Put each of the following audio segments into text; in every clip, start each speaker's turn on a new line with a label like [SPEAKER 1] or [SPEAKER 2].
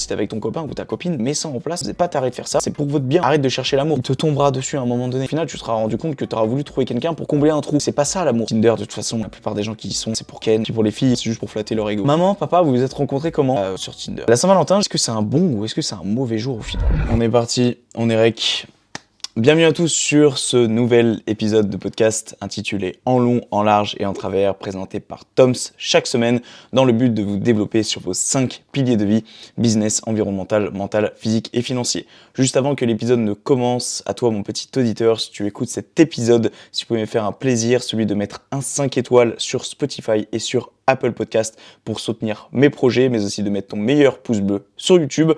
[SPEAKER 1] t'es avec ton copain ou ta copine, mets ça en place, c'est pas t'arrêter de faire ça, c'est pour votre bien, arrête de chercher l'amour, il te tombera dessus à un moment donné. Au final, tu te seras rendu compte que t'auras voulu trouver quelqu'un pour combler un trou. C'est pas ça l'amour. Tinder, de toute façon, la plupart des gens qui y sont, c'est pour Ken, puis pour les filles, c'est juste pour flatter leur ego. Maman, papa, vous vous êtes rencontrés comment sur Tinder. La Saint-Valentin, est-ce que c'est un bon ou est-ce que c'est un mauvais jour au final? On est parti, on est rec. Bienvenue à tous sur ce nouvel épisode de podcast intitulé En long, en large et en travers, présenté par Toms chaque semaine dans le but de vous développer sur vos 5 piliers de vie, business, environnemental, mental, physique et financier. Juste avant que l'épisode ne commence, à toi mon petit auditeur, si tu écoutes cet épisode, si tu pouvais me faire un plaisir, celui de mettre un 5 étoiles sur Spotify et sur Apple Podcast pour soutenir mes projets, mais aussi de mettre ton meilleur pouce bleu sur YouTube,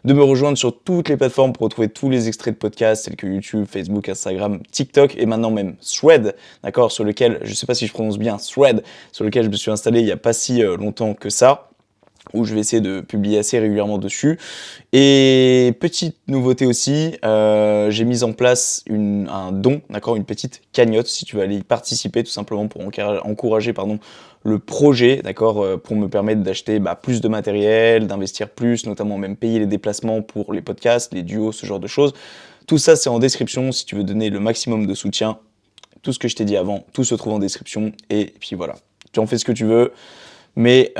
[SPEAKER 1] de me rejoindre sur toutes les plateformes pour retrouver tous les extraits de podcasts tels que YouTube, Facebook, Instagram, TikTok et maintenant même Thread, d'accord, sur lequel, je sais pas si je prononce bien Thread, sur lequel je me suis installé il y a pas si longtemps que ça, où je vais essayer de publier assez régulièrement dessus. Et petite nouveauté aussi, j'ai mis en place un don, d'accord, une petite cagnotte si tu veux aller y participer tout simplement pour encourager le projet, d'accord, pour me permettre d'acheter plus de matériel, d'investir plus, notamment même payer les déplacements pour les podcasts, les duos, ce genre de choses. Tout ça c'est en description si tu veux donner le maximum de soutien. Tout ce que je t'ai dit avant, tout se trouve en description et puis voilà, tu en fais ce que tu veux. Mais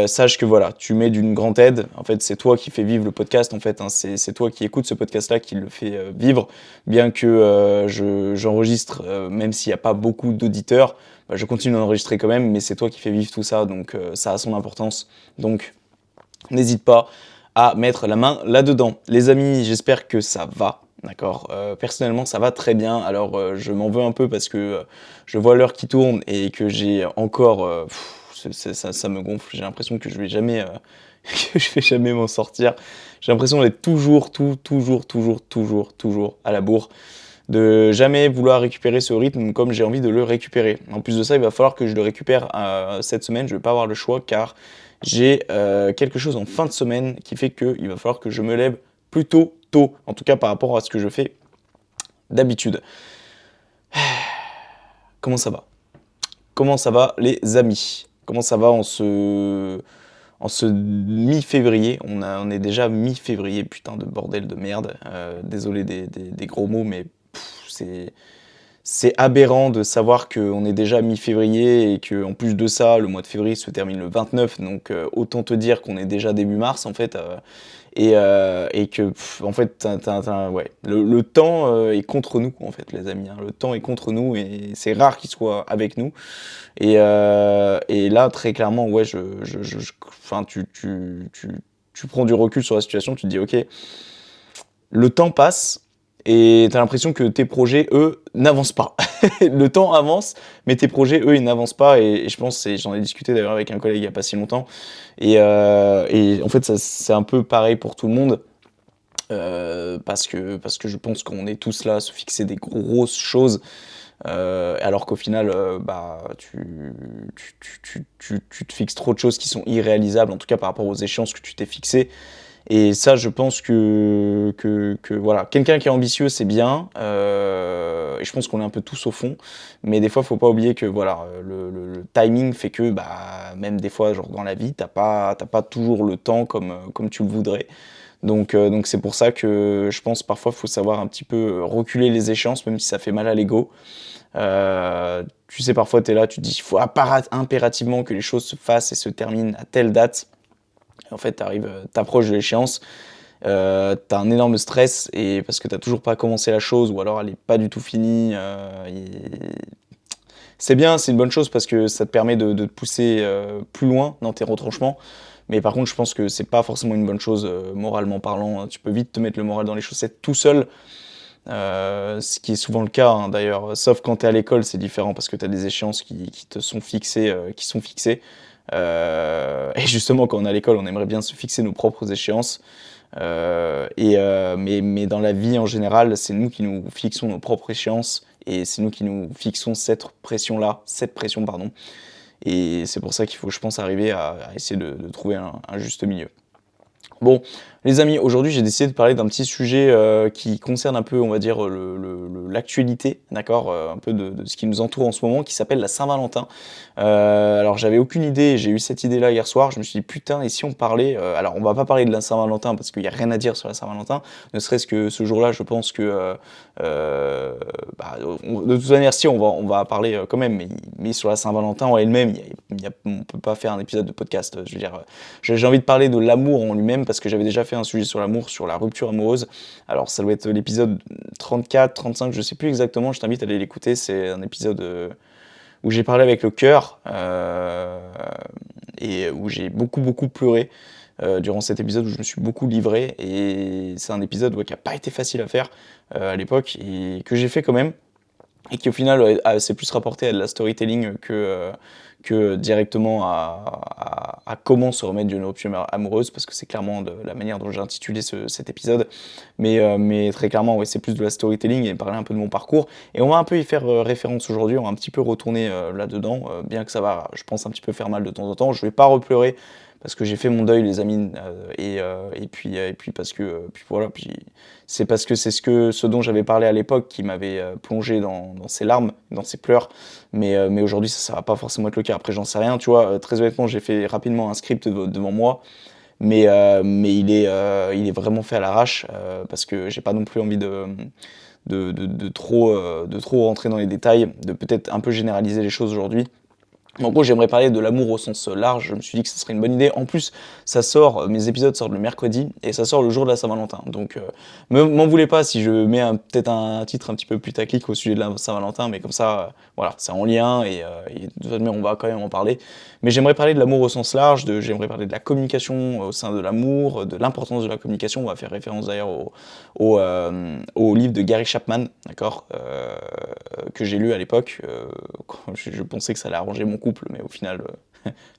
[SPEAKER 1] sache que voilà, tu m'es d'une grande aide. En fait, c'est toi qui fais vivre le podcast. En fait, hein, c'est toi qui écoutes ce podcast-là qui le fait vivre. Bien que j'enregistre, même s'il n'y a pas beaucoup d'auditeurs, je continue d'enregistrer quand même. Mais c'est toi qui fais vivre tout ça, donc ça a son importance. Donc, n'hésite pas à mettre la main là-dedans. Les amis, j'espère que ça va. D'accord. Personnellement, ça va très bien. Alors, je m'en veux un peu parce que je vois l'heure qui tourne et que j'ai encore. Ça me gonfle. J'ai l'impression que je vais jamais, que je vais jamais m'en sortir. J'ai l'impression d'être toujours à la bourre, de jamais vouloir récupérer ce rythme comme j'ai envie de le récupérer. En plus de ça, il va falloir que je le récupère cette semaine. Je vais pas avoir le choix car j'ai quelque chose en fin de semaine qui fait qu'il va falloir que je me lève plutôt tôt, en tout cas par rapport à ce que je fais d'habitude. Comment ça va? Comment ça va les amis? Comment ça va en ce mi-février? On est déjà mi-février, putain de bordel de merde. Désolé des gros mots, mais c'est aberrant de savoir qu'on est déjà mi-février et qu'en plus de ça, le mois de février se termine le 29, donc autant te dire qu'on est déjà début mars en fait, et que en fait, ouais, le temps est contre nous en fait les amis, hein. Le temps est contre nous et c'est rare qu'il soit avec nous. Et là très clairement, ouais, enfin, tu prends du recul sur la situation, tu te dis ok, le temps passe. Et t'as l'impression que tes projets, eux, n'avancent pas. Le temps avance, mais tes projets, eux, ils n'avancent pas. Et je pense, j'en ai discuté d'ailleurs avec un collègue il n'y a pas si longtemps. Et en fait, ça, c'est un peu pareil pour tout le monde. Parce que je pense qu'on est tous là à se fixer des grosses choses. Alors qu'au final, tu te fixes trop de choses qui sont irréalisables, en tout cas par rapport aux échéances que tu t'es fixées. Et ça, je pense que voilà, quelqu'un qui est ambitieux, c'est bien. Et je pense qu'on est un peu tous au fond. Mais des fois, faut pas oublier que voilà, le timing fait que même des fois, genre dans la vie, t'as pas toujours le temps comme tu le voudrais. Donc c'est pour ça que je pense parfois, faut savoir un petit peu reculer les échéances, même si ça fait mal à l'ego. Tu sais, parfois, tu es là, tu te dis, il faut impérativement que les choses se fassent et se terminent à telle date. En fait, t'approches de l'échéance, t'as un énorme stress et parce que t'as toujours pas commencé la chose ou alors elle est pas du tout finie. C'est bien, c'est une bonne chose parce que ça te permet de te pousser plus loin dans tes retranchements. Mais par contre, je pense que c'est pas forcément une bonne chose moralement parlant. Tu peux vite te mettre le moral dans les chaussettes tout seul. Ce qui est souvent le cas, hein, d'ailleurs, sauf quand tu es à l'école, c'est différent parce que tu as des échéances qui te sont fixées, qui sont fixées. Et justement, quand on est à l'école, on aimerait bien se fixer nos propres échéances. Mais dans la vie en général, c'est nous qui nous fixons nos propres échéances et c'est nous qui nous fixons cette pression, pardon. Et c'est pour ça qu'il faut, je pense, arriver à essayer de trouver un juste milieu. Bon, Les amis, aujourd'hui j'ai décidé de parler d'un petit sujet qui concerne un peu, on va dire, l'actualité, d'accord, un peu de ce qui nous entoure en ce moment, qui s'appelle la Saint-Valentin. Alors j'avais aucune idée, j'ai eu cette idée-là hier soir, je me suis dit putain, et si on parlait, alors on va pas parler de la Saint-Valentin parce qu'il y a rien à dire sur la Saint-Valentin, ne serait-ce que ce jour-là, je pense que, de toute manière, si on va parler quand même, mais sur la Saint-Valentin en elle-même, on peut pas faire un épisode de podcast. Je veux dire, j'ai envie de parler de l'amour en lui-même parce que j'avais déjà fait un sujet sur l'amour, sur la rupture amoureuse. Alors ça doit être l'épisode 34, 35, je sais plus exactement, je t'invite à aller l'écouter, c'est un épisode où j'ai parlé avec le cœur et où j'ai beaucoup pleuré durant cet épisode où je me suis beaucoup livré, et c'est un épisode qui a pas été facile à faire à l'époque et que j'ai fait quand même, et qui au final s'est plus rapporté à de la storytelling que directement à comment se remettre d'une rupture amoureuse, parce que c'est clairement de la manière dont j'ai intitulé cet épisode. Mais très clairement, ouais, c'est plus de la storytelling et parler un peu de mon parcours. Et on va un peu y faire référence aujourd'hui, on va un petit peu retourner là-dedans, bien que ça va, je pense, un petit peu faire mal de temps en temps. Je vais pas repleurer, parce que j'ai fait mon deuil, les amis, et puis parce que puis voilà, puis c'est parce que c'est ce dont j'avais parlé à l'époque qui m'avait plongé dans ces larmes, dans ces pleurs, mais aujourd'hui ça va pas forcément être le cas. Après j'en sais rien, tu vois, très honnêtement j'ai fait rapidement un script devant moi, mais il est vraiment fait à l'arrache, parce que j'ai pas non plus envie de trop rentrer dans les détails, de peut-être un peu généraliser les choses aujourd'hui. En gros, j'aimerais parler de l'amour au sens large, je me suis dit que ce serait une bonne idée. En plus, mes épisodes sortent le mercredi, et ça sort le jour de la Saint-Valentin. Donc, m'en voulez pas si je mets peut-être un titre un petit peu putaclic au sujet de la Saint-Valentin, mais comme ça, voilà, c'est en lien, et de toute manière, on va quand même en parler. Mais j'aimerais parler de l'amour au sens large, j'aimerais parler de la communication au sein de l'amour, de l'importance de la communication. On va faire référence d'ailleurs au livre de Gary Chapman, d'accord, que j'ai lu à l'époque. Quand je pensais que ça allait arranger mon couple, mais au final,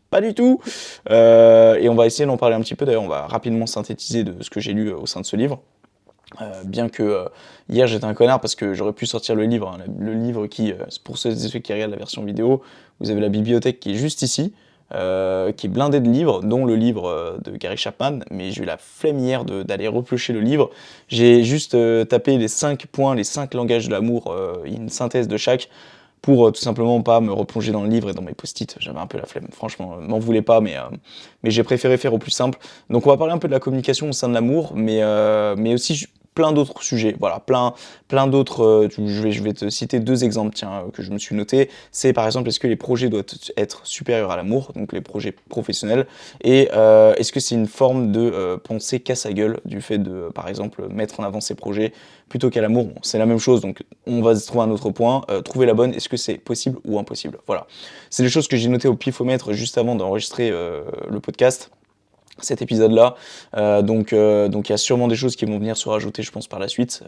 [SPEAKER 1] pas du tout. Et on va essayer d'en parler un petit peu. D'ailleurs, on va rapidement synthétiser de ce que j'ai lu au sein de ce livre. Bien que hier j'étais un connard parce que j'aurais pu sortir le livre, hein, le livre qui, pour ceux et ceux qui regardent la version vidéo, vous avez la bibliothèque qui est juste ici, qui est blindée de livres, dont le livre de Gary Chapman, mais j'ai eu la flemme hier d'aller repiocher le livre. J'ai juste tapé les 5 points, les 5 langages de l'amour, une synthèse de chaque, pour tout simplement pas me replonger dans le livre et dans mes post-it. J'avais un peu la flemme, franchement, m'en voulez pas, mais j'ai préféré faire au plus simple. Donc on va parler un peu de la communication au sein de l'amour, mais aussi plein d'autres sujets, voilà, plein d'autres, je vais te citer 2 exemples, tiens, que je me suis noté. C'est par exemple, est-ce que les projets doivent être supérieurs à l'amour, donc les projets professionnels, et est-ce que c'est une forme de pensée casse à gueule, du fait de, par exemple, mettre en avant ses projets plutôt qu'à l'amour. Bon, c'est la même chose, donc on va se trouver un autre point, trouver la bonne, est-ce que c'est possible ou impossible, voilà. C'est des choses que j'ai notées au pifomètre juste avant d'enregistrer le podcast, cet épisode-là, donc il y a sûrement des choses qui vont venir se rajouter, je pense, par la suite,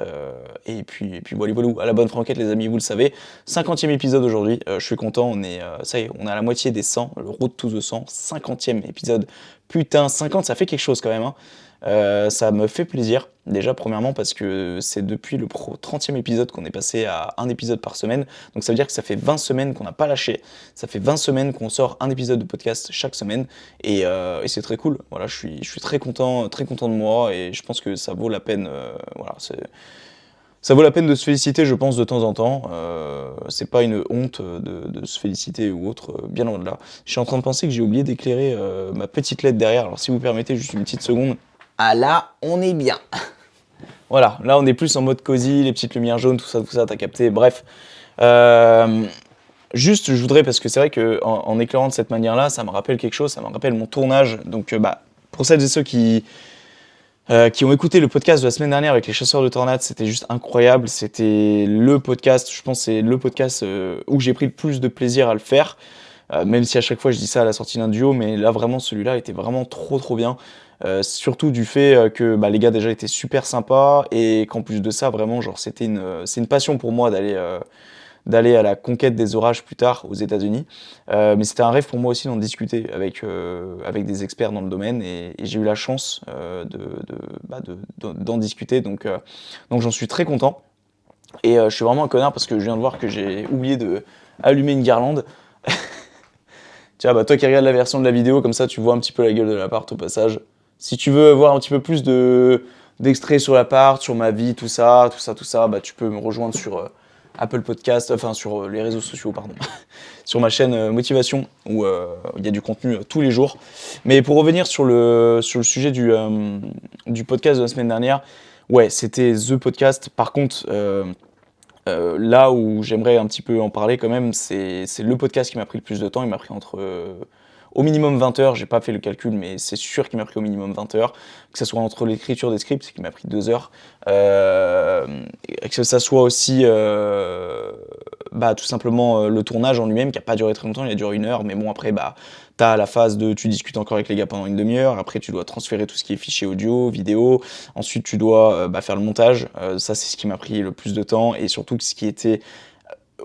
[SPEAKER 1] et puis voilà, à la bonne franquette, les amis, vous le savez, 50e épisode aujourd'hui, je suis content, ça y est, on est à la moitié des 100, le road to the 100, 50e épisode, putain, 50, ça fait quelque chose quand même, hein. Ça me fait plaisir, déjà premièrement parce que c'est depuis le 30e épisode qu'on est passé à un épisode par semaine, donc ça veut dire que ça fait 20 semaines qu'on n'a pas lâché, ça fait 20 semaines qu'on sort un épisode de podcast chaque semaine, et c'est très cool, voilà, je suis très content de moi, et je pense que ça vaut la peine, voilà, ça vaut la peine de se féliciter, je pense, de temps en temps. C'est pas une honte de se féliciter ou autre, bien loin de là. Je suis en train de penser que j'ai oublié d'éclairer ma petite lettre derrière, alors si vous permettez juste une petite seconde. Ah là, on est bien. Voilà, là on est plus en mode cosy, les petites lumières jaunes, tout ça, t'as capté, bref. Juste, je voudrais, parce que c'est vrai qu'en éclairant de cette manière-là, ça me rappelle quelque chose, ça me rappelle mon tournage. Donc, pour celles et ceux qui ont écouté le podcast de la semaine dernière avec les chasseurs de tornades, c'était juste incroyable. C'était le podcast, je pense, c'est le podcast où j'ai pris le plus de plaisir à le faire. Même si à chaque fois je dis ça à la sortie d'un duo, mais là vraiment celui-là était vraiment trop bien. Surtout du fait que les gars déjà étaient super sympas, et qu'en plus de ça, vraiment, genre c'est une passion pour moi d'aller à la conquête des orages plus tard aux États-Unis. Mais c'était un rêve pour moi aussi d'en discuter avec des experts dans le domaine, et j'ai eu la chance d'en discuter, donc j'en suis très content. Et je suis vraiment un connard parce que je viens de voir que j'ai oublié de allumer une guirlande. Tiens, toi qui regardes la version de la vidéo, comme ça tu vois un petit peu la gueule de l'appart au passage. Si tu veux voir un petit peu plus d'extraits sur l'appart, sur ma vie, tout ça, bah, tu peux me rejoindre sur Apple Podcast, enfin sur les réseaux sociaux, pardon, sur ma chaîne Motivation, où il y a du contenu tous les jours. Mais pour revenir sur le sujet du podcast de la semaine dernière, ouais, c'était The Podcast. Par contre, là où j'aimerais un petit peu en parler quand même, c'est le podcast qui m'a pris le plus de temps. Il m'a pris au minimum 20 heures, j'ai pas fait le calcul, mais c'est sûr qu'il m'a pris au minimum 20 heures. Que ce soit entre l'écriture des scripts, c'est qu'il m'a pris 2 heures. Et que ça soit aussi bah, tout simplement le tournage en lui-même, qui a pas duré très longtemps, il a duré 1 heure, mais bon, après, bah, t'as la phase de tu discutes encore avec les gars pendant une demi-heure, après tu dois transférer tout ce qui est fichier audio, vidéo, ensuite tu dois bah, faire le montage, ça c'est ce qui m'a pris le plus de temps, et surtout ce qui était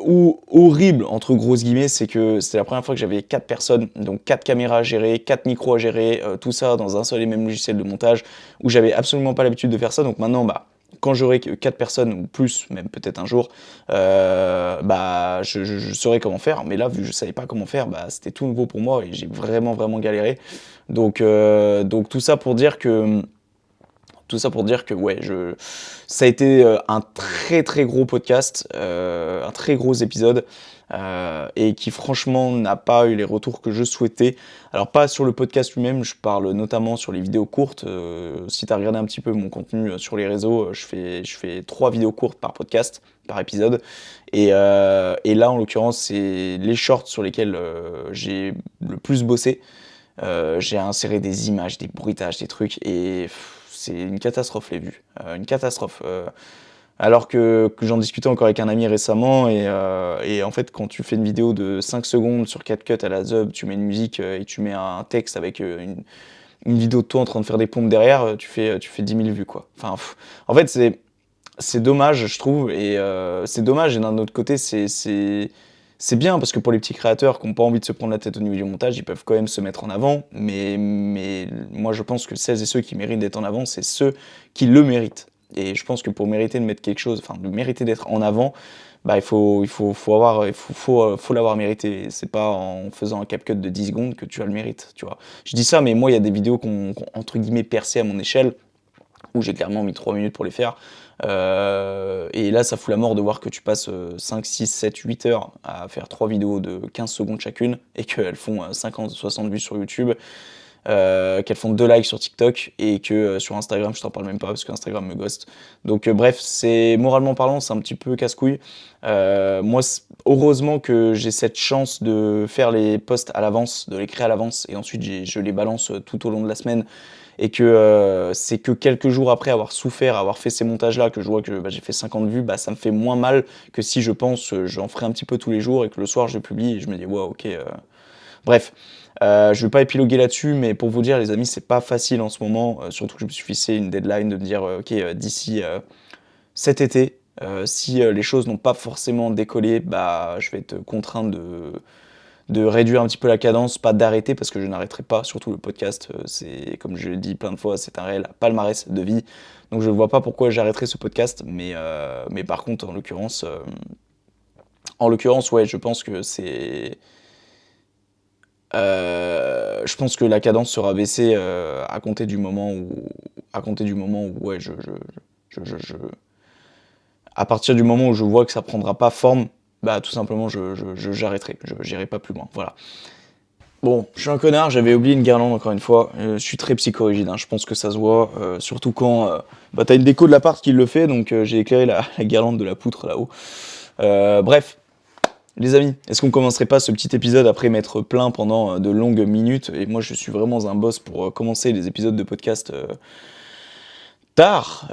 [SPEAKER 1] horrible, entre grosses guillemets, c'est que c'était la première fois que j'avais 4 personnes, donc 4 caméras à gérer, 4 micros à gérer, tout ça dans un seul et même logiciel de montage, où j'avais absolument pas l'habitude de faire ça, donc maintenant, bah, quand j'aurai 4 personnes, ou plus, même peut-être un jour, bah, je saurai comment faire, mais là, vu que je savais pas comment faire, bah, c'était tout nouveau pour moi, et j'ai vraiment, vraiment galéré. Donc tout ça pour dire que ouais, ça a été un très très gros podcast, un très gros épisode, et qui franchement n'a pas eu les retours que je souhaitais. Alors pas sur le podcast lui-même, je parle notamment sur les vidéos courtes. Si tu as regardé un petit peu mon contenu sur les réseaux, je fais 3 vidéos courtes par podcast, par épisode. Et là, en l'occurrence, c'est les shorts sur lesquels j'ai le plus bossé. J'ai inséré des images, des bruitages, des trucs, et c'est une catastrophe les vues. Une catastrophe. Alors que j'en discutais encore avec un ami récemment, et en fait, quand tu fais une vidéo de 5 secondes sur 4 cuts à la Zub, tu mets une musique et tu mets un texte avec une vidéo de toi en train de faire des pompes derrière, tu fais 10 000 vues, quoi. Enfin, en fait, c'est dommage, je trouve, et c'est dommage, et d'un autre côté, c'est bien, parce que pour les petits créateurs qui n'ont pas envie de se prendre la tête au niveau du montage, ils peuvent quand même se mettre en avant, mais moi je pense que celles et ceux qui méritent d'être en avant, c'est ceux qui le méritent. Et je pense que pour mériter de mettre quelque chose, enfin de mériter d'être en avant, bah faut l'avoir mérité. C'est pas en faisant un CapCut de 10 secondes que tu as le mérite, tu vois. Je dis ça, mais moi il y a des vidéos qui ont entre guillemets percé à mon échelle, où j'ai clairement mis 3 minutes pour les faire. Et là, ça fout la mort de voir que tu passes 5, 6, 7, 8 heures à faire 3 vidéos de 15 secondes chacune, et qu'elles font 50, 60 vues sur YouTube, qu'elles font 2 likes sur TikTok, et que sur Instagram, je t'en parle même pas parce qu'Instagram me ghost. Donc bref, c'est moralement parlant, c'est un petit peu casse-couille. Moi, heureusement que j'ai cette chance de faire les posts à l'avance, de les créer à l'avance, et ensuite je les balance tout au long de la semaine, et que c'est que quelques jours après avoir souffert, avoir fait ces montages-là, que je vois que bah, j'ai fait 50 vues, bah, ça me fait moins mal que si je pense j'en ferai un petit peu tous les jours, et que le soir je publie et je me dis wow, ok. Bref, je vais pas épiloguer là-dessus, mais pour vous dire les amis, c'est pas facile en ce moment, surtout que je me suis fixé une deadline de me dire ok, d'ici cet été, si les choses n'ont pas forcément décollé, bah je vais être contraint de réduire un petit peu la cadence, pas d'arrêter, parce que je n'arrêterai pas, surtout le podcast, c'est, comme je l'ai dit plein de fois, c'est un réel palmarès de vie, donc je ne vois pas pourquoi j'arrêterai ce podcast, mais par contre, en l'occurrence, ouais, je pense que la cadence sera baissée à compter du moment où ouais, à partir du moment où je vois que ça prendra pas forme, bah tout simplement j'arrêterai, j'irai pas plus loin, voilà. Bon, je suis un connard, j'avais oublié une guirlande encore une fois. Je suis très psychorigide, hein, je pense que ça se voit, surtout quand bah, t'as une déco de l'appart qui le fait, donc j'ai éclairé la guirlande de la poutre là-haut. Bref, les amis, est-ce qu'on commencerait pas ce petit épisode après m'être plaint pendant de longues minutes? Et moi je suis vraiment un boss pour commencer les épisodes de podcast tard,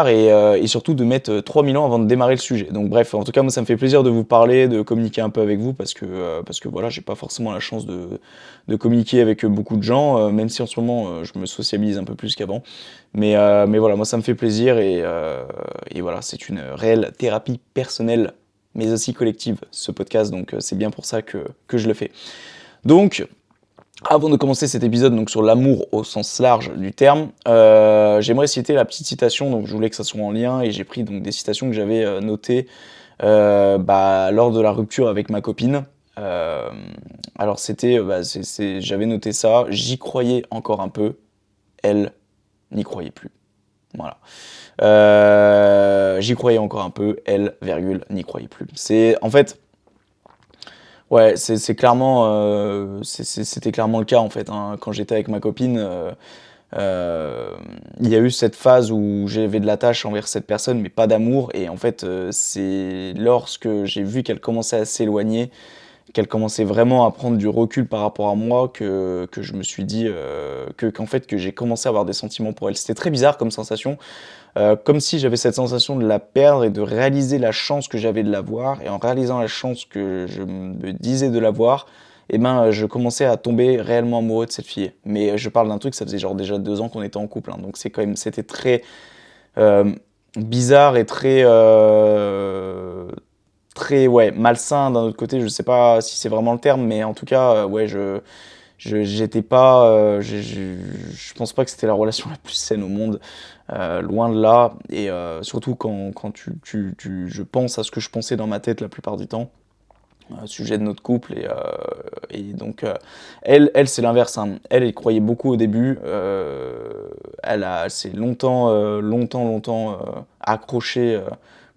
[SPEAKER 1] et surtout de mettre 3000 ans avant de démarrer le sujet. Donc bref, en tout cas moi ça me fait plaisir de vous parler, de communiquer un peu avec vous, parce que voilà, j'ai pas forcément la chance de communiquer avec beaucoup de gens, même si en ce moment je me sociabilise un peu plus qu'avant. Mais voilà, moi ça me fait plaisir, et voilà, c'est une réelle thérapie personnelle, mais aussi collective, ce podcast, donc c'est bien pour ça que je le fais. Donc, avant de commencer cet épisode donc sur l'amour au sens large du terme, j'aimerais citer la petite citation, donc je voulais que ça soit en lien, et j'ai pris donc des citations que j'avais notées bah, lors de la rupture avec ma copine. Alors c'était, j'avais noté ça, j'y croyais encore un peu, elle n'y croyait plus. Voilà. J'y croyais encore un peu, elle, virgule, n'y croyait plus. C'est, en fait, ouais, c'est clairement, c'était clairement le cas, en fait, hein. Quand j'étais avec ma copine, euh, il y a eu cette phase où j'avais de l'attache envers cette personne, mais pas d'amour. Et en fait, c'est lorsque j'ai vu qu'elle commençait à s'éloigner, qu'elle commençait vraiment à prendre du recul par rapport à moi, que je me suis dit qu'en fait que j'ai commencé à avoir des sentiments pour elle. C'était très bizarre comme sensation, comme si j'avais cette sensation de la perdre et de réaliser la chance que j'avais de la voir. Et en réalisant la chance que je me disais de l'avoir, eh ben, je commençais à tomber réellement amoureux de cette fille. Mais je parle d'un truc, ça faisait genre déjà 2 ans qu'on était en couple, hein, donc c'est quand même, c'était très euh, bizarre et très ouais, malsain d'un autre côté. Je sais pas si c'est vraiment le terme, mais en tout cas, ouais, j'étais pas, je pense pas que c'était la relation la plus saine au monde, loin de là. Et surtout quand je pense à ce que je pensais dans ma tête la plupart du temps, sujet de notre couple. Et donc, elle c'est l'inverse, hein. Elle croyait beaucoup au début. Elle s'est longtemps accrochée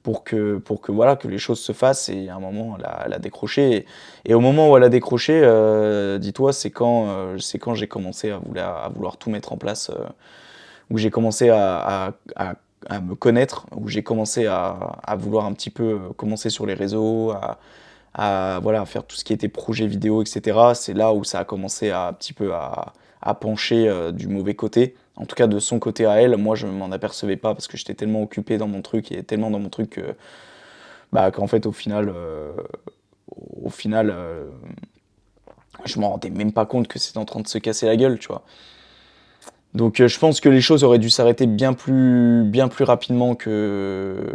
[SPEAKER 1] pour que voilà, que les choses se fassent. Et à un moment, elle a décroché. Et au moment où elle a décroché, dis-toi, c'est quand j'ai commencé à vouloir tout mettre en place, où j'ai commencé à me connaître, où j'ai commencé à vouloir un petit peu commencer sur les réseaux, voilà, faire tout ce qui était projet vidéo, etc. C'est là où ça a commencé un petit peu à pencher du mauvais côté. En tout cas, de son côté à elle, moi je m'en apercevais pas parce que j'étais tellement occupé dans mon truc et tellement dans mon truc qu'en fait, au final, je m'en rendais même pas compte que c'était en train de se casser la gueule, tu vois. Donc je pense que les choses auraient dû s'arrêter bien plus rapidement que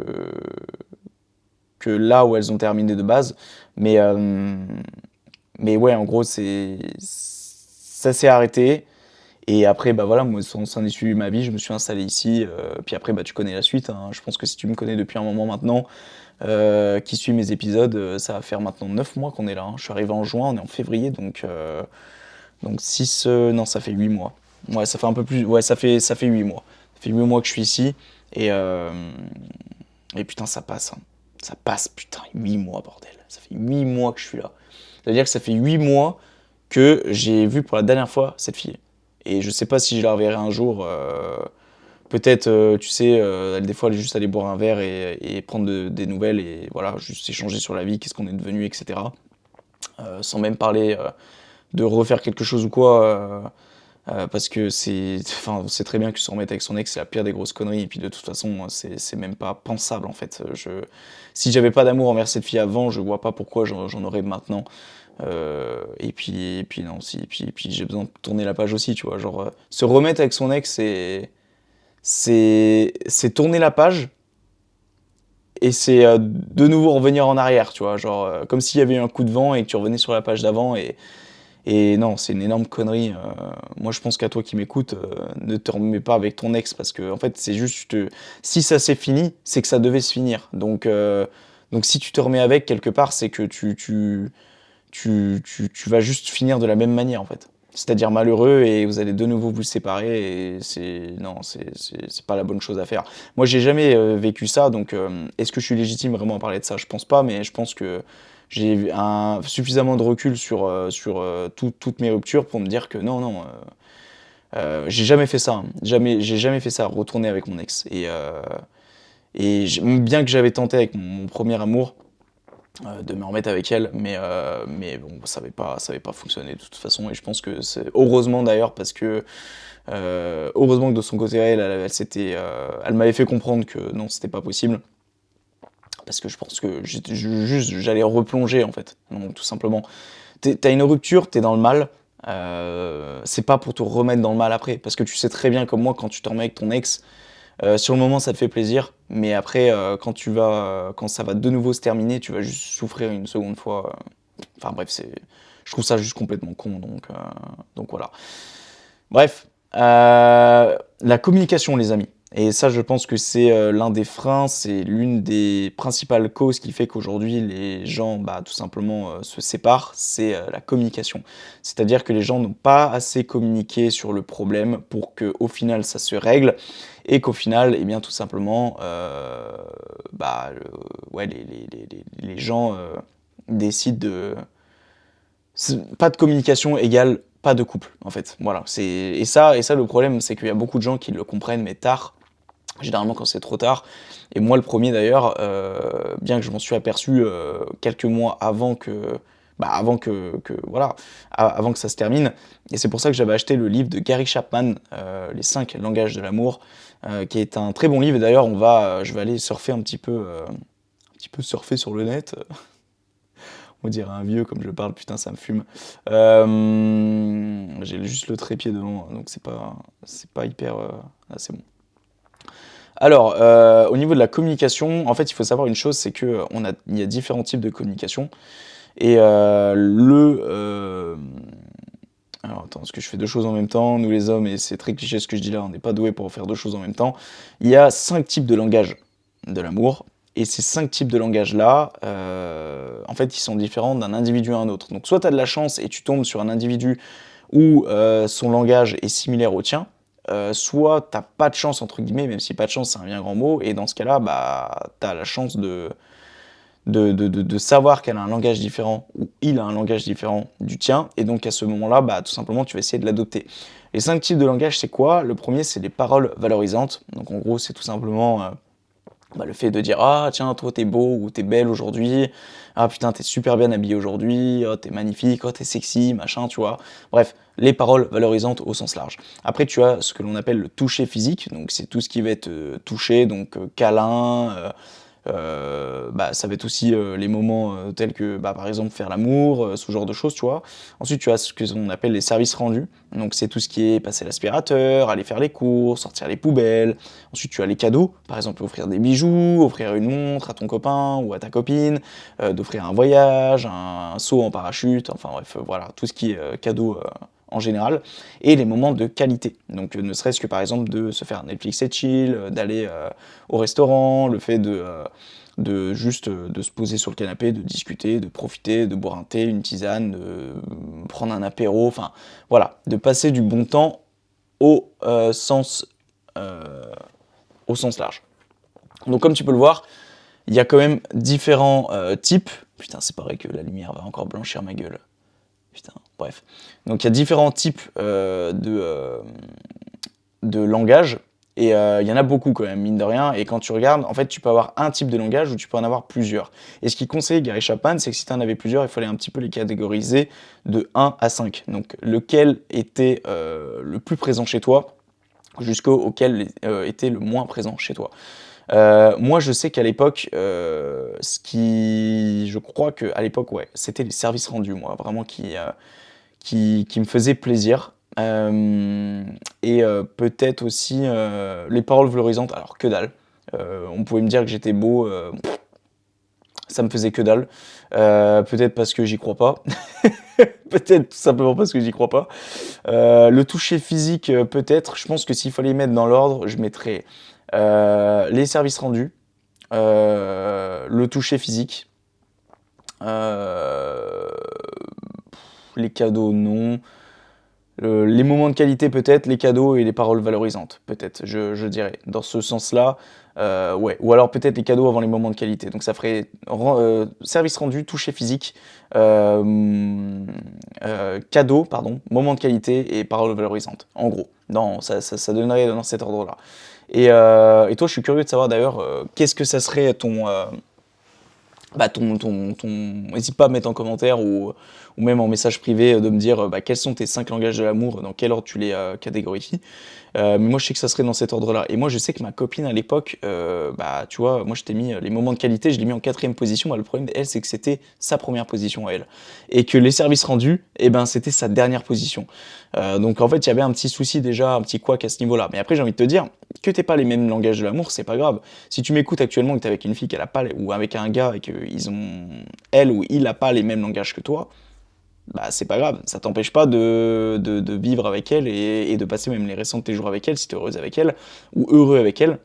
[SPEAKER 1] là où elles ont terminé de base. Mais, euh, mais ouais, en gros, ça s'est arrêté. Et après, bah voilà, moi, ça s'en est suivi ma vie. Je me suis installé ici. Puis après, bah, tu connais la suite, hein. Je pense que si tu me connais depuis un moment maintenant, qui suit mes épisodes, ça va faire maintenant 9 mois qu'on est là, hein. Je suis arrivé en juin, on est en février, donc 6, non, ça fait 8 mois. Ouais, ça fait un peu plus, ouais, ça fait 8 mois. Ça fait 8 mois que je suis ici. Et, euh, et putain, ça passe, hein. Ça passe, putain, 8 mois, bordel. Ça fait 8 mois que je suis là. C'est-à-dire que ça fait 8 mois que j'ai vu pour la dernière fois cette fille. Et je sais pas si je la reverrai un jour. Peut-être, tu sais, des fois, juste aller boire un verre et prendre des nouvelles et voilà, juste échanger sur la vie, qu'est-ce qu'on est devenu, etc. Sans même parler de refaire quelque chose ou quoi. Parce que enfin, c'est très bien que se remettre avec son ex, c'est la pire des grosses conneries. Et puis de toute façon, c'est même pas pensable en fait. Si j'avais pas d'amour envers cette fille avant, je vois pas pourquoi j'en aurais maintenant. Et puis non, si, et puis j'ai besoin de tourner la page aussi, tu vois. Genre, se remettre avec son ex, c'est tourner la page et c'est de nouveau revenir en arrière, tu vois. Genre, comme s'il y avait eu un coup de vent et que tu revenais sur la page d'avant. Et non, c'est une énorme connerie. Moi, je pense qu'à toi qui m'écoutes, ne te remets pas avec ton ex parce que, en fait, c'est juste. Si ça s'est fini, c'est que ça devait se finir. Donc si tu te remets avec quelque part, c'est que tu vas juste finir de la même manière, en fait. C'est-à-dire malheureux et vous allez de nouveau vous séparer et non, c'est pas la bonne chose à faire. Moi, j'ai jamais vécu ça, donc est-ce que je suis légitime vraiment à parler de ça? Je pense pas, mais je pense que j'ai suffisamment de recul sur toutes mes ruptures pour me dire que non, non, j'ai jamais fait ça, hein. J'ai jamais fait ça, retourner avec mon ex. Bien que j'avais tenté avec mon premier amour, de me remettre avec elle, mais bon, ça avait pas fonctionné de toute façon, et je pense que c'est heureusement d'ailleurs, parce que heureusement que de son côté elle m'avait fait comprendre que non, c'était pas possible, parce que je pense que juste j'allais replonger en fait, donc tout simplement. T'as une rupture, t'es dans le mal, c'est pas pour te remettre dans le mal après, parce que tu sais très bien comme moi, quand tu te remets avec ton ex, sur le moment, ça te fait plaisir, mais après, quand ça va de nouveau se terminer, tu vas juste souffrir une seconde fois. Enfin bref, je trouve ça juste complètement con, donc voilà. Bref, la communication, les amis. Et ça, je pense que c'est l'un des freins, c'est l'une des principales causes qui fait qu'aujourd'hui les gens, bah, tout simplement, se séparent, c'est la communication. C'est-à-dire que les gens n'ont pas assez communiqué sur le problème pour qu'au final ça se règle et qu'au final, eh bien, tout simplement, bah, ouais, les gens décident de... Pas de communication égale pas de couple, en fait. Voilà. Et ça, le problème, c'est qu'il y a beaucoup de gens qui le comprennent, mais tard, généralement quand c'est trop tard. Et moi, le premier d'ailleurs, bien que je m'en suis aperçu quelques mois avant que, voilà, avant que ça se termine. Et c'est pour ça que j'avais acheté le livre de Gary Chapman, Les 5 langages de l'amour, qui est un très bon livre. Et d'ailleurs, je vais aller surfer un petit peu surfer sur le net. On dirait un vieux comme je parle, putain, ça me fume. J'ai juste le trépied devant, donc c'est pas hyper. Ah, c'est bon. Alors, au niveau de la communication, en fait, il faut savoir une chose, c'est que il y a différents types de communication. Et alors attends, parce que je fais deux choses en même temps, nous les hommes, et c'est très cliché ce que je dis là, on n'est pas doué pour faire deux choses en même temps. Il y a 5 types de langage de l'amour, et ces 5 types de langage-là, en fait, ils sont différents d'un individu à un autre. Donc soit tu as de la chance et tu tombes sur un individu où son langage est similaire au tien, soit t'as pas de chance, entre guillemets, même si pas de chance c'est un bien grand mot, et dans ce cas-là, bah, t'as la chance de savoir qu'elle a un langage différent, ou il a un langage différent du tien, et donc à ce moment-là, bah, tout simplement, tu vas essayer de l'adopter. Les 5 types de langage, c'est quoi? Le premier, c'est les paroles valorisantes. Donc en gros, c'est tout simplement bah, le fait de dire ah tiens toi t'es beau ou t'es belle aujourd'hui, ah putain t'es super bien habillé aujourd'hui, oh t'es magnifique, oh t'es sexy, machin, tu vois. Bref, les paroles valorisantes au sens large. Après tu as ce que l'on appelle le toucher physique, donc c'est tout ce qui va être touché, donc câlin, bah, ça va être aussi les moments tels que bah, par exemple faire l'amour, ce genre de choses, tu vois. Ensuite, tu as ce que l'on appelle les services rendus. Donc, c'est tout ce qui est passer l'aspirateur, aller faire les courses, sortir les poubelles. Ensuite, tu as les cadeaux, par exemple offrir des bijoux, offrir une montre à ton copain ou à ta copine, d'offrir un voyage, un saut en parachute, enfin bref, voilà, tout ce qui est cadeau en général, et les moments de qualité. Donc ne serait-ce que par exemple de se faire un Netflix et chill, d'aller au restaurant, le fait de juste de se poser sur le canapé, de discuter, de profiter, de boire un thé, une tisane, de prendre un apéro, enfin voilà, de passer du bon temps au, euh, au sens large. Donc comme tu peux le voir, il y a quand même différents types. Putain, c'est pareil que la lumière va encore blanchir ma gueule. Putain, bref. Donc il y a différents types de langage, et il y en a beaucoup quand même, mine de rien, et quand tu regardes, en fait, tu peux avoir un type de langage ou tu peux en avoir plusieurs. Et ce qui conseille Gary Chapman, c'est que si tu en avais plusieurs, il fallait un petit peu les catégoriser de 1 à 5. Donc lequel était le plus présent chez toi, jusqu'auquel était le moins présent chez toi. Moi, je sais qu'à l'époque, je crois qu'à l'époque, ouais, c'était les services rendus, moi, vraiment qui me faisaient plaisir. Et peut-être aussi les paroles valorisantes, alors que dalle. On pouvait me dire que j'étais beau, ça me faisait que dalle. Peut-être parce que j'y crois pas. Peut-être tout simplement parce que j'y crois pas. Le toucher physique, peut-être. Je pense que s'il fallait mettre dans l'ordre, je mettrais les services rendus, le toucher physique, euh, les cadeaux, non. Les moments de qualité peut-être, les cadeaux et les paroles valorisantes, peut-être, je dirais. Dans ce sens-là, ouais. Ou alors peut-être les cadeaux avant les moments de qualité. Donc ça ferait service rendu, toucher physique, cadeau, pardon, moment de qualité et paroles valorisantes. En gros, ça donnerait dans cet ordre-là. Et toi, je suis curieux de savoir d'ailleurs, qu'est-ce que ça serait n'hésite pas à mettre en commentaire ou même en message privé de me dire bah, quels sont tes 5 langages de l'amour, dans quel ordre tu les catégorifies. Mais moi, je sais que ça serait dans cet ordre-là. Et moi, je sais que ma copine à l'époque, bah, tu vois, moi, je t'ai mis les moments de qualité, je l'ai mis en 4e position. Bah, le problème, elle, c'est que c'était sa première position à elle. Et que les services rendus, eh ben, c'était sa dernière position. Donc, en fait, il y avait un petit souci déjà, un petit couac à ce niveau-là. Mais après, j'ai envie de te dire que t'aies pas les mêmes langages de l'amour, c'est pas grave. Si tu m'écoutes actuellement et que t'es avec une fille qu'elle a pas, ou avec un gars et que elle ou il a pas les mêmes langages que toi, bah c'est pas grave, ça t'empêche pas de vivre avec elle et de passer même les restants de tes jours avec elle si t'es heureuse avec elle, ou heureux avec elle.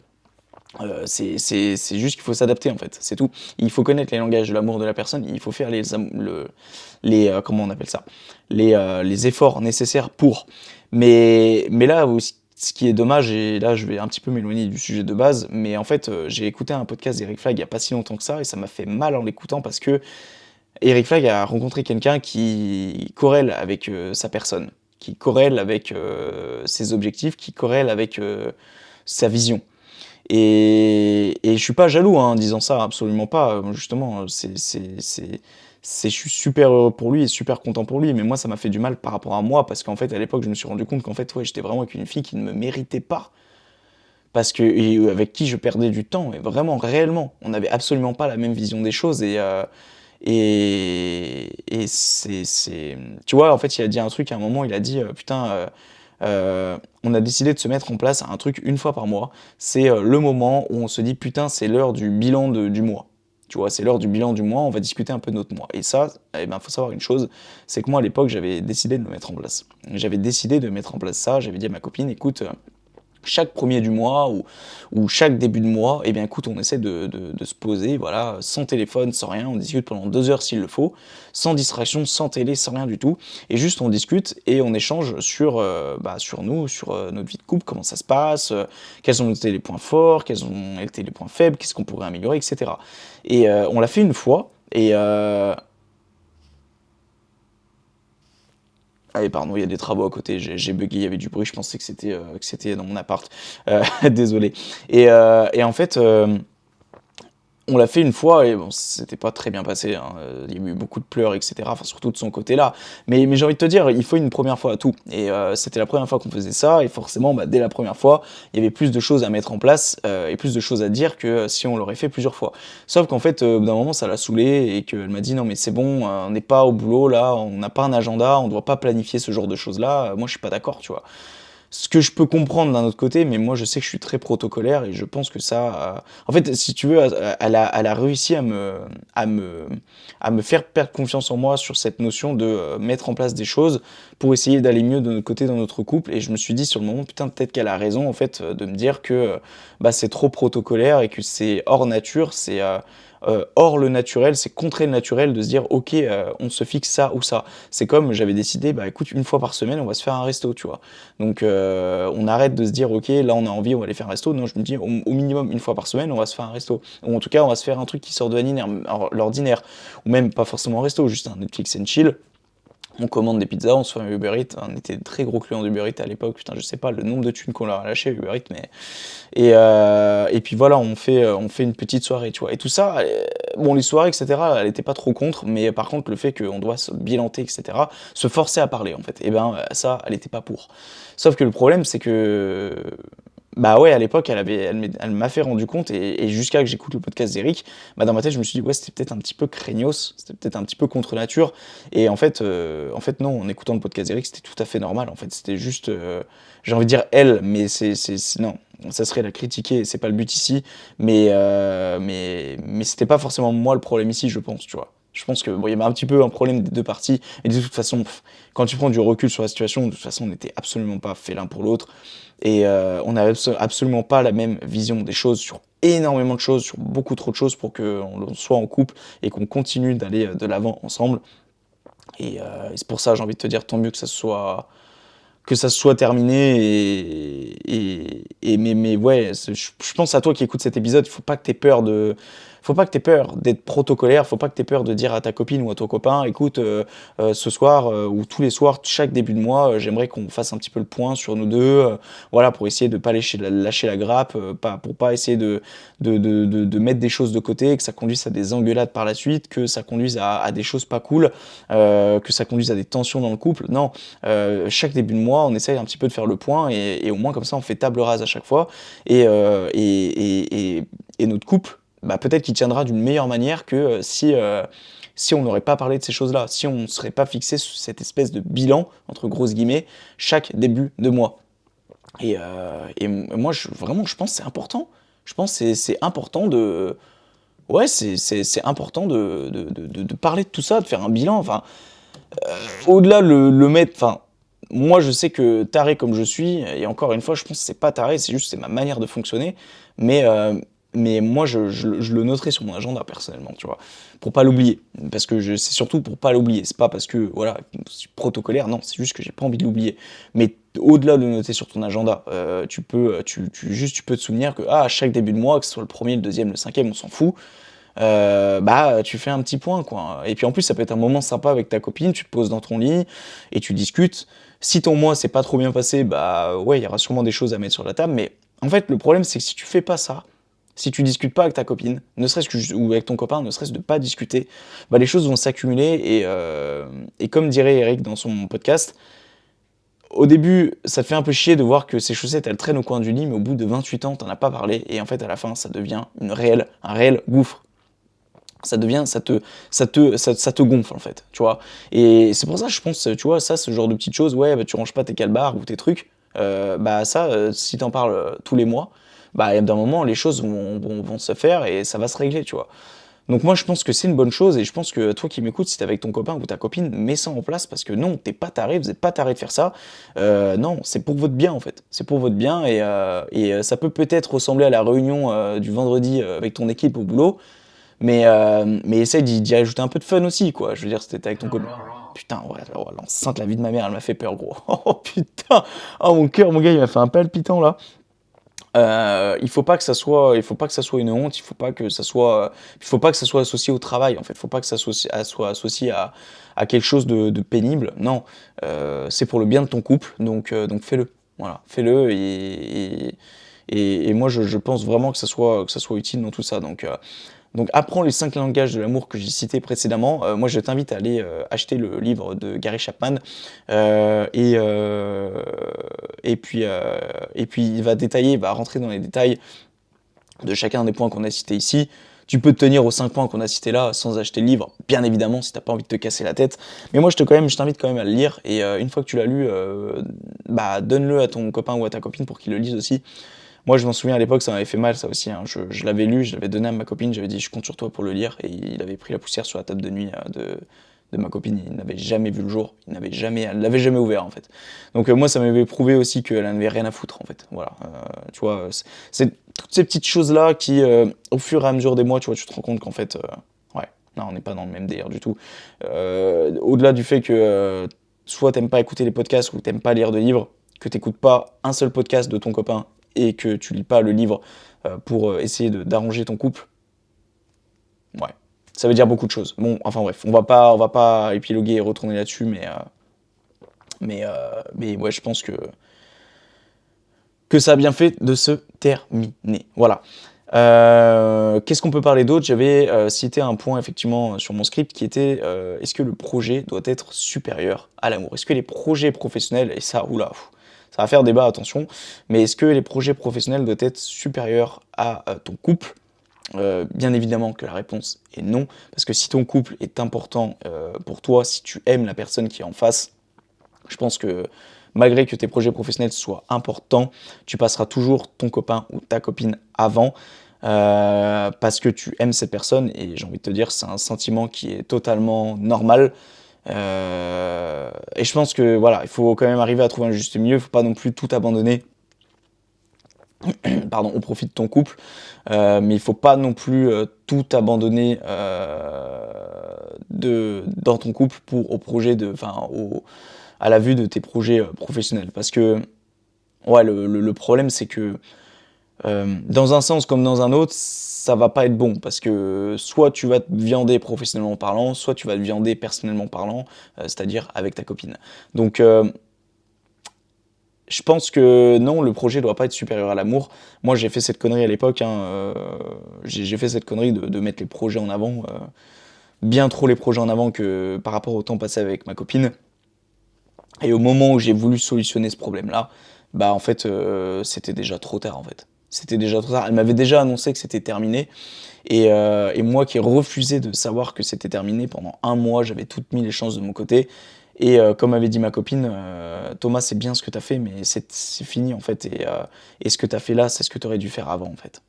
[SPEAKER 1] C'est juste qu'il faut s'adapter en fait, c'est tout. Il faut connaître les langages de l'amour de la personne, il faut faire comment on appelle ça, les efforts nécessaires pour. Mais là, ce qui est dommage, et là je vais un petit peu m'éloigner du sujet de base, mais en fait j'ai écouté un podcast d'Eric Flag il y a pas si longtemps que ça, et ça m'a fait mal en l'écoutant parce que Eric Flag a rencontré quelqu'un qui corrèle avec sa personne, qui corrèle avec ses objectifs, qui corrèle avec sa vision. Et je suis pas jaloux hein, en disant ça, absolument pas. Justement, je suis super heureux pour lui et super content pour lui. Mais moi, ça m'a fait du mal par rapport à moi parce qu'en fait, à l'époque, je me suis rendu compte qu'en fait, ouais, j'étais vraiment avec une fille qui ne me méritait pas. Parce que, et avec qui je perdais du temps, et vraiment, réellement. On n'avait absolument pas la même vision des choses. Et tu vois, en fait, il a dit un truc à un moment, il a dit, putain, on a décidé de se mettre en place un truc une fois par mois. C'est le moment où on se dit, putain, c'est l'heure du bilan du mois. Tu vois, c'est l'heure du bilan du mois, on va discuter un peu de notre mois. Et ça, eh ben, faut savoir une chose, c'est que moi, à l'époque, j'avais décidé de le mettre en place. J'avais décidé de mettre en place ça, j'avais dit à ma copine, écoute, chaque premier du mois ou chaque début de mois, eh bien écoute, on essaie de se poser, voilà, sans téléphone, sans rien, on discute pendant 2 heures s'il le faut, sans distraction, sans télé, sans rien du tout, et juste on discute et on échange sur nous, sur notre vie de couple, comment ça se passe, quels ont été les points forts, quels ont été les points faibles, qu'est-ce qu'on pourrait améliorer, etc. Et on l'a fait une fois, et ah et pardon, il y a des travaux à côté, j'ai bugué, il y avait du bruit, je pensais que c'était dans mon appart. Désolé. Et en fait, on l'a fait une fois et bon, c'était pas très bien passé, hein. Il y a eu beaucoup de pleurs, etc. Enfin, surtout de son côté-là. Mais j'ai envie de te dire, il faut une première fois à tout. Et c'était la première fois qu'on faisait ça, et forcément, bah, dès la première fois, il y avait plus de choses à mettre en place et plus de choses à dire que si on l'aurait fait plusieurs fois. Sauf qu'en fait, au bout d'un moment, ça l'a saoulée et qu'elle m'a dit non, mais c'est bon, on n'est pas au boulot là, on n'a pas un agenda, on doit pas planifier ce genre de choses-là. Moi, je suis pas d'accord, tu vois. Ce que je peux comprendre d'un autre côté, mais moi je sais que je suis très protocolaire et je pense que ça. En fait, si tu veux, elle a réussi à me, à me faire perdre confiance en moi sur cette notion de mettre en place des choses pour essayer d'aller mieux de notre côté dans notre couple. Et je me suis dit sur le moment, putain, peut-être qu'elle a raison en fait de me dire que bah, c'est trop protocolaire et que c'est hors nature, c'est hors le naturel, c'est contrer le naturel de se dire ok, on se fixe ça ou ça. C'est comme j'avais décidé, bah écoute, une fois par semaine, on va se faire un resto, tu vois. Donc on arrête de se dire ok là on a envie on va aller faire un resto. Non je me dis au minimum une fois par semaine on va se faire un resto. Ou en tout cas on va se faire un truc qui sort de l'ordinaire. Ou même pas forcément un resto, juste un Netflix and chill. On commande des pizzas, on se fait un Uber Eats. On était de très gros clients d'Uber Eats à l'époque. Putain, je sais pas le nombre de thunes qu'on leur a lâché Uber Eats, mais et puis voilà, on fait une petite soirée, tu vois. Et tout ça, bon, les soirées, etc., elle était pas trop contre, mais par contre, le fait qu'on doit se bilanter, etc., se forcer à parler, en fait, et ben, ça, elle était pas pour. Sauf que le problème, c'est que, bah ouais, à l'époque, elle m'a fait rendu compte, et jusqu'à que j'écoute le podcast d'Eric, bah dans ma tête, je me suis dit, ouais, c'était peut-être un petit peu craignos, c'était peut-être un petit peu contre nature, et en fait, non, en écoutant le podcast d'Eric, c'était tout à fait normal, en fait, c'était juste, j'ai envie de dire elle, mais non, ça serait la critiquer, c'est pas le but ici, mais c'était pas forcément moi le problème ici, je pense, tu vois. Je pense que bon, il y avait un petit peu un problème des deux parties, et de toute façon, quand tu prends du recul sur la situation, de toute façon, on n'était absolument pas fait l'un pour l'autre, et on n'avait absolument pas la même vision des choses sur énormément de choses, sur beaucoup trop de choses pour qu'on soit en couple et qu'on continue d'aller de l'avant ensemble. Et c'est pour ça, j'ai envie de te dire, tant mieux que ça soit terminé mais ouais, je pense à toi qui écoutes cet épisode, il faut pas que t'aies peur d'être protocolaire, faut pas que t'aies peur de dire à ta copine ou à ton copain, écoute, ce soir ou tous les soirs, chaque début de mois, j'aimerais qu'on fasse un petit peu le point sur nous deux, voilà, pour essayer de pas lâcher la grappe, pour pas essayer de mettre des choses de côté, que ça conduise à des engueulades par la suite, que ça conduise à des choses pas cool, que ça conduise à des tensions dans le couple. Non, chaque début de mois, on essaye un petit peu de faire le point et au moins comme ça, on fait table rase à chaque fois et notre couple, bah, peut-être qu'il tiendra d'une meilleure manière que si on n'aurait pas parlé de ces choses-là, si on ne serait pas fixé sur cette espèce de bilan, entre grosses guillemets, chaque début de mois. Et moi, vraiment, je pense que c'est important. Je pense que c'est important de... Ouais, c'est important de parler de tout ça, de faire un bilan. Enfin, Au-delà le mettre, enfin, moi je sais que taré comme je suis, et encore une fois, je pense que c'est pas taré, c'est juste c'est ma manière de fonctionner, mais, moi je le noterai sur mon agenda personnellement, tu vois, pour pas l'oublier. Parce que c'est surtout pour pas l'oublier, c'est pas parce que, voilà, je suis protocolaire, non, c'est juste que j'ai pas envie de l'oublier. Mais au-delà de le noter sur ton agenda, tu peux te souvenir que, à chaque début de mois, que ce soit le premier, le deuxième, le cinquième, on s'en fout, bah tu fais un petit point quoi. Et puis en plus ça peut être un moment sympa avec ta copine, tu te poses dans ton lit et tu discutes. Si ton mois s'est pas trop bien passé, bah ouais, il y aura sûrement des choses à mettre sur la table, mais en fait le problème c'est que si tu fais pas ça, si tu discutes pas avec ta copine, ne serait-ce que ou avec ton copain, ne serait-ce de pas discuter, bah les choses vont s'accumuler et comme dirait Eric dans son podcast, au début, ça te fait un peu chier de voir que ces chaussettes elles traînent au coin du lit, mais au bout de 28 ans, t'en as pas parlé, et en fait à la fin, ça devient un réel gouffre. Ça devient, ça te gonfle en fait, tu vois. Et c'est pour ça, je pense, tu vois, ça, ce genre de petites choses, ouais, bah, tu ranges pas tes calbars ou tes trucs, bah ça, si t'en parles tous les mois, bah d'un moment, les choses vont se faire et ça va se régler, tu vois. Donc moi, je pense que c'est une bonne chose et je pense que toi qui m'écoutes, si t'es avec ton copain ou ta copine, mets ça en place parce que non, t'es pas taré, vous êtes pas taré de faire ça. Non, c'est pour votre bien en fait. C'est pour votre bien et ça peut peut-être ressembler à la réunion du vendredi avec ton équipe au boulot, mais essaye d'y ajouter un peu de fun aussi, quoi. Je veux dire, c'était avec ton copain. Putain, ouais, l'enceinte, la vie de ma mère, elle m'a fait peur, gros. Oh putain! Oh mon cœur, mon gars, il m'a fait un palpitant là. Il faut pas que ça soit une honte, il faut pas que ça soit associé au travail, en fait. Il faut pas que ça soit associé à quelque chose de pénible. Non, c'est pour le bien de ton couple, donc fais-le. Voilà, fais-le et moi je pense vraiment que ça soit utile dans tout ça. Donc apprends les 5 langages de l'amour que j'ai cités précédemment. Moi je t'invite à aller acheter le livre de Gary Chapman euh, et, euh, et puis il va rentrer dans les détails de chacun des points qu'on a cités ici. Tu peux te tenir aux 5 points qu'on a cités là sans acheter le livre, bien évidemment, si t'as pas envie de te casser la tête. Mais moi, je t'invite quand même à le lire. Et une fois que tu l'as lu, bah, donne-le à ton copain ou à ta copine pour qu'il le lise aussi. Moi, je m'en souviens à l'époque, ça m'avait fait mal, ça aussi, hein. Je l'avais lu, je l'avais donné à ma copine, j'avais dit je compte sur toi pour le lire, et il avait pris la poussière sur la table de nuit de ma copine. Il n'avait jamais vu le jour, elle l'avait jamais ouvert en fait. Donc moi, ça m'avait prouvé aussi qu'elle n'avait rien à foutre en fait. Voilà, tu vois, c'est toutes ces petites choses là qui, au fur et à mesure des mois, tu vois, tu te rends compte qu'en fait, ouais, non, on n'est pas dans le même délire du tout. Au-delà du fait que soit t'aimes pas écouter les podcasts ou t'aimes pas lire de livres, que t'écoutes pas un seul podcast de ton copain et que tu lis pas le livre pour essayer d'arranger ton couple, ouais, ça veut dire beaucoup de choses. Bon, enfin bref, on va pas épiloguer et retourner là-dessus, mais ouais, je pense que ça a bien fait de se terminer. Voilà. Qu'est-ce qu'on peut parler d'autre? J'avais cité un point effectivement sur mon script qui était est-ce que le projet doit être supérieur à l'amour? Est-ce que les projets professionnels, et ça, oula, ça va faire débat, attention, mais est-ce que les projets professionnels doivent être supérieurs à ton couple? Bien évidemment que la réponse est non, parce que si ton couple est important pour toi, si tu aimes la personne qui est en face, je pense que malgré que tes projets professionnels soient importants, tu passeras toujours ton copain ou ta copine avant parce que tu aimes cette personne et j'ai envie de te dire c'est un sentiment qui est totalement normal. Et je pense que voilà, il faut quand même arriver à trouver un juste milieu, il faut pas non plus tout abandonner pardon, au profit de ton couple, mais il faut pas non plus tout abandonner dans ton couple au projet à la vue de tes projets professionnels. Parce que ouais, le problème c'est que dans un sens comme dans un autre, ça va pas être bon parce que soit tu vas te viander professionnellement parlant, soit tu vas te viander personnellement parlant, c'est-à-dire avec ta copine. Donc je pense que non, le projet doit pas être supérieur à l'amour. Moi, j'ai fait cette connerie à l'époque, hein, j'ai fait cette connerie de mettre les projets en avant, bien trop les projets en avant que par rapport au temps passé avec ma copine. Et au moment où j'ai voulu solutionner ce problème-là, bah en fait, c'était déjà trop tard en fait. C'était déjà trop tard. Elle m'avait déjà annoncé que c'était terminé. Et moi qui ai refusé de savoir que c'était terminé pendant un mois, j'avais toutes mis les chances de mon côté. Et comme avait dit ma copine, Thomas, c'est bien ce que tu as fait, mais c'est fini en fait. Et ce que tu as fait là, c'est ce que tu aurais dû faire avant en fait.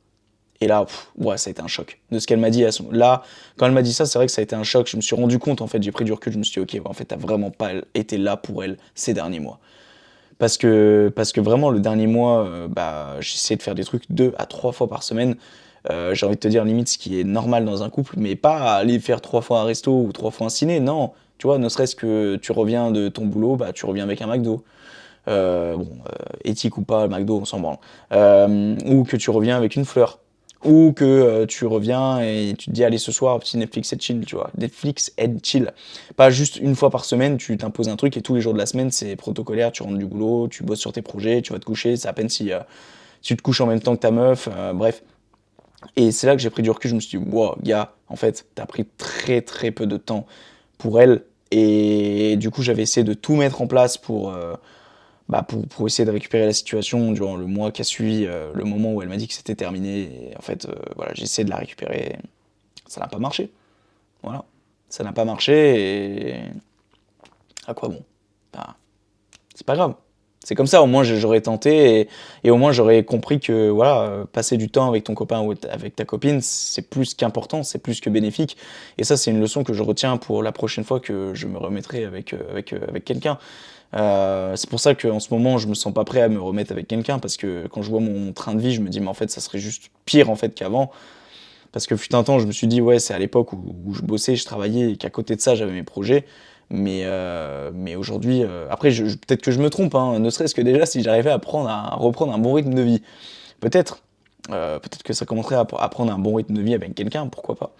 [SPEAKER 1] Et là, ouais, ça a été un choc. De ce qu'elle m'a dit là, quand elle m'a dit ça, c'est vrai que ça a été un choc. Je me suis rendu compte, en fait, j'ai pris du recul, je me suis dit, ok, en fait, t'as vraiment pas été là pour elle ces derniers mois. Parce que vraiment, le dernier mois, j'ai essayé de faire des trucs 2 à 3 fois par semaine. J'ai envie de te dire, limite, ce qui est normal dans un couple, mais pas aller faire 3 fois un resto ou 3 fois un ciné, non. Tu vois, ne serait-ce que tu reviens de ton boulot, tu reviens avec un McDo. Éthique ou pas, McDo, on s'en branle. Ou que tu reviens avec une fleur. Ou que tu reviens et tu te dis, allez, ce soir, petit Netflix et chill, tu vois. Netflix et chill. Pas juste une fois par semaine, tu t'imposes un truc et tous les jours de la semaine, c'est protocolaire, tu rentres du boulot, tu bosses sur tes projets, tu vas te coucher, c'est à peine si tu te couches en même temps que ta meuf, bref. Et c'est là que j'ai pris du recul, je me suis dit, wow, gars, en fait, t'as pris très très peu de temps pour elle. Et du coup, j'avais essayé de tout mettre en place pour essayer de récupérer la situation durant le mois qui a suivi le moment où elle m'a dit que c'était terminé. Et en fait, voilà, j'ai essayé de la récupérer. Ça n'a pas marché. Voilà. Ça n'a pas marché et à quoi bon? Bah, c'est pas grave. C'est comme ça, au moins j'aurais tenté et au moins j'aurais compris que voilà, passer du temps avec ton copain ou avec ta copine, c'est plus qu'important, c'est plus que bénéfique. Et ça, c'est une leçon que je retiens pour la prochaine fois que je me remettrai avec quelqu'un. C'est pour ça qu'en ce moment, je me sens pas prêt à me remettre avec quelqu'un parce que quand je vois mon train de vie, je me dis, mais en fait, ça serait juste pire en fait qu'avant. Parce que fut un temps, je me suis dit, ouais, c'est à l'époque où je bossais, je travaillais et qu'à côté de ça, j'avais mes projets. Mais aujourd'hui, après, peut-être que je me trompe, hein, ne serait-ce que déjà si j'arrivais à reprendre un bon rythme de vie. Peut-être. Peut-être que ça commencerait à prendre un bon rythme de vie avec quelqu'un, pourquoi pas.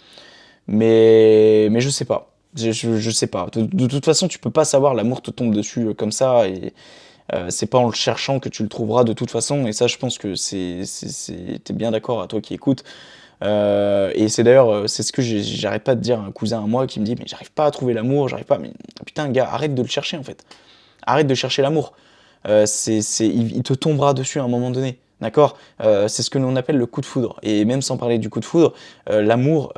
[SPEAKER 1] Mais je sais pas. Je sais pas. De toute façon, tu peux pas savoir, l'amour te tombe dessus comme ça, et c'est pas en le cherchant que tu le trouveras de toute façon, et ça, je pense que t'es bien d'accord à toi qui écoutes. Et c'est d'ailleurs, c'est ce que j'arrête pas de dire à un cousin à moi qui me dit, mais j'arrive pas à trouver l'amour, j'arrive pas, mais putain, gars, arrête de le chercher en fait. Arrête de chercher l'amour. Il te tombera dessus à un moment donné. D'accord. C'est ce que l'on appelle le coup de foudre. Et même sans parler du coup de foudre, l'amour,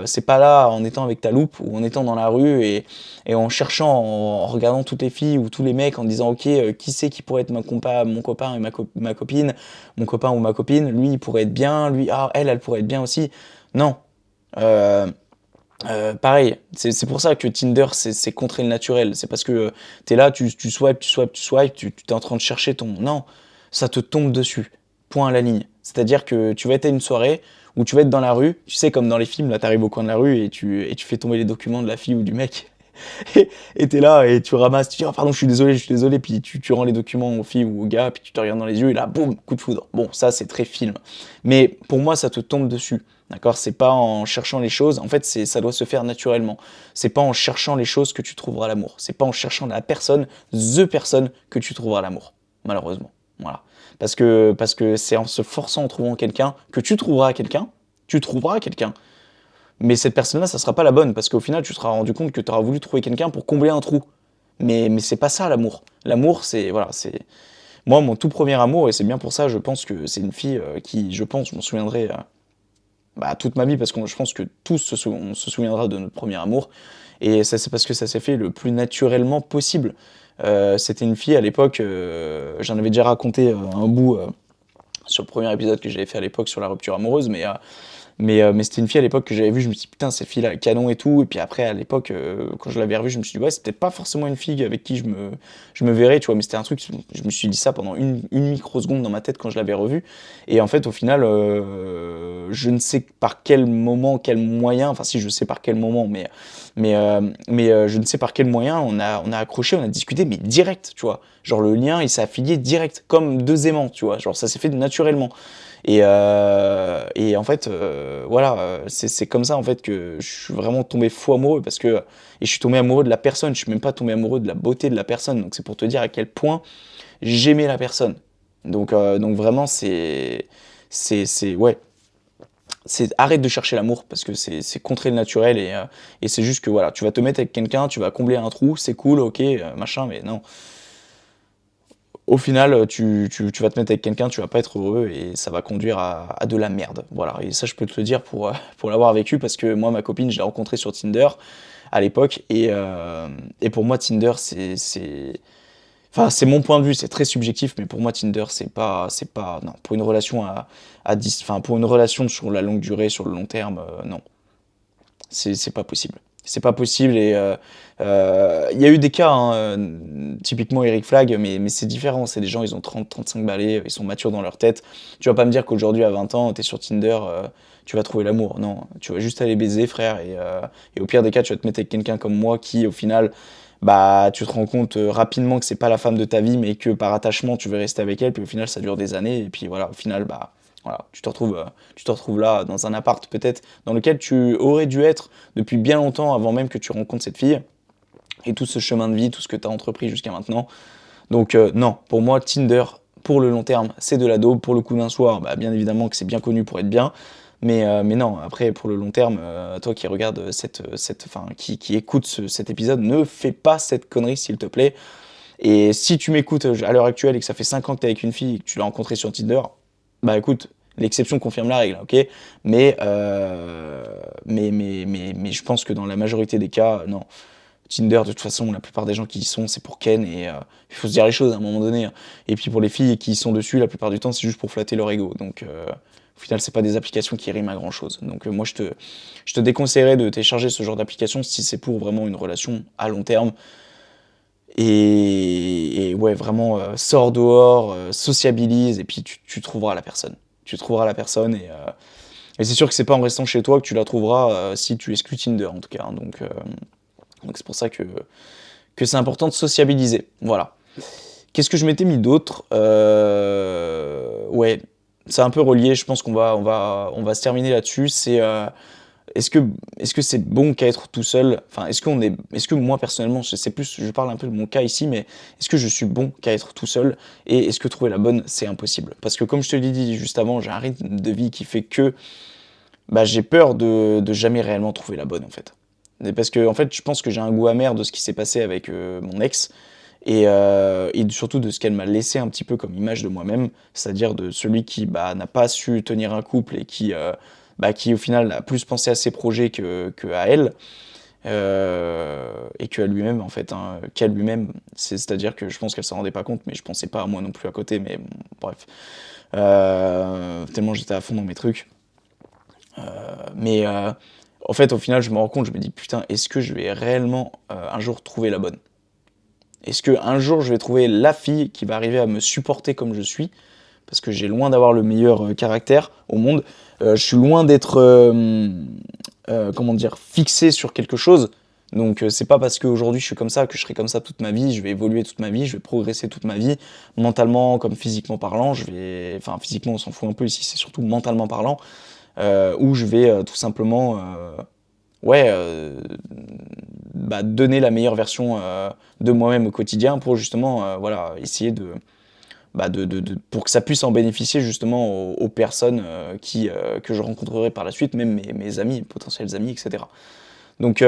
[SPEAKER 1] c'est pas là en étant avec ta loupe ou en étant dans la rue et en cherchant, en regardant toutes les filles ou tous les mecs en disant, ok, qui c'est qui pourrait être mon copain et ma copine, mon copain ou ma copine, lui il pourrait être bien, lui, ah, elle pourrait être bien aussi. Non. Euh, Pareil, c'est pour ça que Tinder, c'est contrer le naturel. C'est parce que t'es là, tu swipes, tu t'es en train de chercher ton... Non, ça te tombe dessus. Point à la ligne. C'est-à-dire que tu vas être à une soirée où tu vas être dans la rue, tu sais, comme dans les films, là, t'arrives au coin de la rue et tu fais tomber les documents de la fille ou du mec. Et t'es là et tu ramasses, tu dis, oh, pardon, je suis désolé, puis tu rends les documents aux filles ou aux gars, puis tu te regardes dans les yeux et là, boum, coup de foudre. Bon, ça, c'est très film. Mais pour moi, ça te tombe dessus. D'accord? C'est pas en cherchant les choses. En fait, ça doit se faire naturellement. C'est pas en cherchant les choses que tu trouveras l'amour. C'est pas en cherchant the personne que tu trouveras l'amour. Malheureusement. Voilà. Parce que c'est en se forçant en trouvant quelqu'un que tu trouveras quelqu'un. Tu trouveras quelqu'un. Mais cette personne-là, ça sera pas la bonne. Parce qu'au final, tu te seras rendu compte que tu auras voulu trouver quelqu'un pour combler un trou. Mais c'est pas ça l'amour. L'amour, c'est. Voilà, c'est. Moi, mon tout premier amour, et c'est bien pour ça, je pense que c'est une fille qui, je pense, je m'en souviendrai toute ma vie, parce que je pense que tous on se souviendra de notre premier amour. Et ça, c'est parce que ça s'est fait le plus naturellement possible. C'était une fille à l'époque, j'en avais déjà raconté un bout sur le premier épisode que j'avais fait à l'époque sur la rupture amoureuse, mais c'était une fille à l'époque que j'avais vue, je me suis dit putain, cette fille-là est canon et tout. Et puis après, à l'époque, quand je l'avais revue, je me suis dit ouais, c'était pas forcément une fille avec qui je me verrais, tu vois, mais c'était un truc, je me suis dit ça pendant une microseconde dans ma tête quand je l'avais revue. Et en fait, au final, je ne sais par quel moment, quel moyen, enfin si je sais par quel moment, mais je ne sais par quel moyen on a accroché, on a discuté, mais direct, tu vois. Genre le lien, il s'est affilié direct, comme deux aimants, tu vois. Genre ça s'est fait naturellement. Et en fait, voilà, c'est comme ça en fait que je suis vraiment tombé fou amoureux et je suis tombé amoureux de la personne. Je suis même pas tombé amoureux de la beauté de la personne. Donc c'est pour te dire à quel point j'aimais la personne. Donc vraiment ouais, arrête de chercher l'amour parce que c'est contrer le naturel et c'est juste que voilà, tu vas te mettre avec quelqu'un, tu vas combler un trou, c'est cool, ok, machin, mais non. Au final, tu vas te mettre avec quelqu'un, tu vas pas être heureux et ça va conduire à de la merde. Voilà, et ça, je peux te le dire pour l'avoir vécu parce que moi, ma copine, je l'ai rencontrée sur Tinder à l'époque et pour moi, Tinder, Enfin, c'est mon point de vue, c'est très subjectif, mais pour moi, Tinder, non. Pour une relation enfin, pour une relation sur la longue durée, sur le long terme, non. C'est pas possible. C'est pas possible et il y a eu des cas, hein, typiquement Eric Flag, mais c'est différent. C'est des gens, ils ont 30-35 balais, ils sont matures dans leur tête. Tu vas pas me dire qu'aujourd'hui, à 20 ans, t'es sur Tinder, tu vas trouver l'amour. Non, tu vas juste aller baiser, frère, et au pire des cas, tu vas te mettre avec quelqu'un comme moi qui, au final, bah, tu te rends compte rapidement que c'est pas la femme de ta vie, mais que par attachement, tu veux rester avec elle, puis au final, ça dure des années, et puis voilà, au final, bah, voilà, tu te retrouves là dans un appart peut-être dans lequel tu aurais dû être depuis bien longtemps avant même que tu rencontres cette fille et tout ce chemin de vie, tout ce que tu as entrepris jusqu'à maintenant. Donc non, pour moi Tinder pour le long terme, c'est de la daube. Pour le coup d'un soir, bah, bien évidemment que c'est bien connu pour être bien. Mais non, après, pour le long terme, toi qui regardes enfin, qui écoute cet épisode, ne fais pas cette connerie, s'il te plaît. Et si tu m'écoutes à l'heure actuelle et que ça fait 5 ans que tu es avec une fille et que tu l'as rencontrée sur Tinder, bah écoute, l'exception confirme la règle, ok? Mais, mais je pense que dans la majorité des cas, non. Tinder, de toute façon, la plupart des gens qui y sont, c'est pour Ken et il faut se dire les choses à un moment donné, hein. Et puis pour les filles qui y sont dessus, la plupart du temps, c'est juste pour flatter leur ego. Donc au final, c'est pas des applications qui riment à grand chose. Donc moi, je te déconseillerais de télécharger ce genre d'application si c'est pour vraiment une relation à long terme. Et ouais, vraiment, sors dehors, sociabilise, et puis tu trouveras la personne. Tu trouveras la personne, et c'est sûr que c'est pas en restant chez toi que tu la trouveras si tu exclus Tinder, en tout cas, hein. Donc c'est pour ça que c'est important de sociabiliser. Voilà. Qu'est-ce que je m'étais mis d'autre? Ouais, c'est un peu relié, je pense on va se terminer là-dessus. Est-ce que est-ce que c'est bon qu'à être tout seul? Enfin, est-ce que moi personnellement, c'est plus, je parle un peu de mon cas ici, mais est-ce que je suis bon qu'à être tout seul? Et est-ce que trouver la bonne, c'est impossible? Parce que comme je te l'ai dit juste avant, j'ai un rythme de vie qui fait que bah, j'ai peur de jamais réellement trouver la bonne en fait. Parce que en fait, je pense que j'ai un goût amer de ce qui s'est passé avec mon ex et surtout de ce qu'elle m'a laissé un petit peu comme image de moi-même, c'est-à-dire de celui qui bah, n'a pas su tenir un couple et qui au final a plus pensé à ses projets que à elle et qu'à lui-même en fait, hein, qu'à lui-même. C'est-à-dire que je pense qu'elle s'en rendait pas compte, mais je pensais pas à moi non plus à côté. Mais bon, bref, tellement j'étais à fond dans mes trucs. Mais en fait, au final, je me rends compte, je me dis putain, est-ce que je vais réellement un jour trouver la bonne? Est-ce que un jour je vais trouver la fille qui va arriver à me supporter comme je suis? Parce que j'ai loin d'avoir le meilleur caractère au monde. Je suis loin d'être, comment dire, fixé sur quelque chose. Donc c'est pas parce qu'aujourd'hui je suis comme ça que je serai comme ça toute ma vie. Je vais évoluer toute ma vie, je vais progresser toute ma vie, mentalement comme physiquement parlant. Enfin physiquement on s'en fout un peu ici, c'est surtout mentalement parlant, où je vais tout simplement, ouais, bah, donner la meilleure version de moi-même au quotidien pour justement, voilà, essayer pour que ça puisse en bénéficier justement aux personnes que je rencontrerai par la suite, même mes amis, potentiels amis, etc. Donc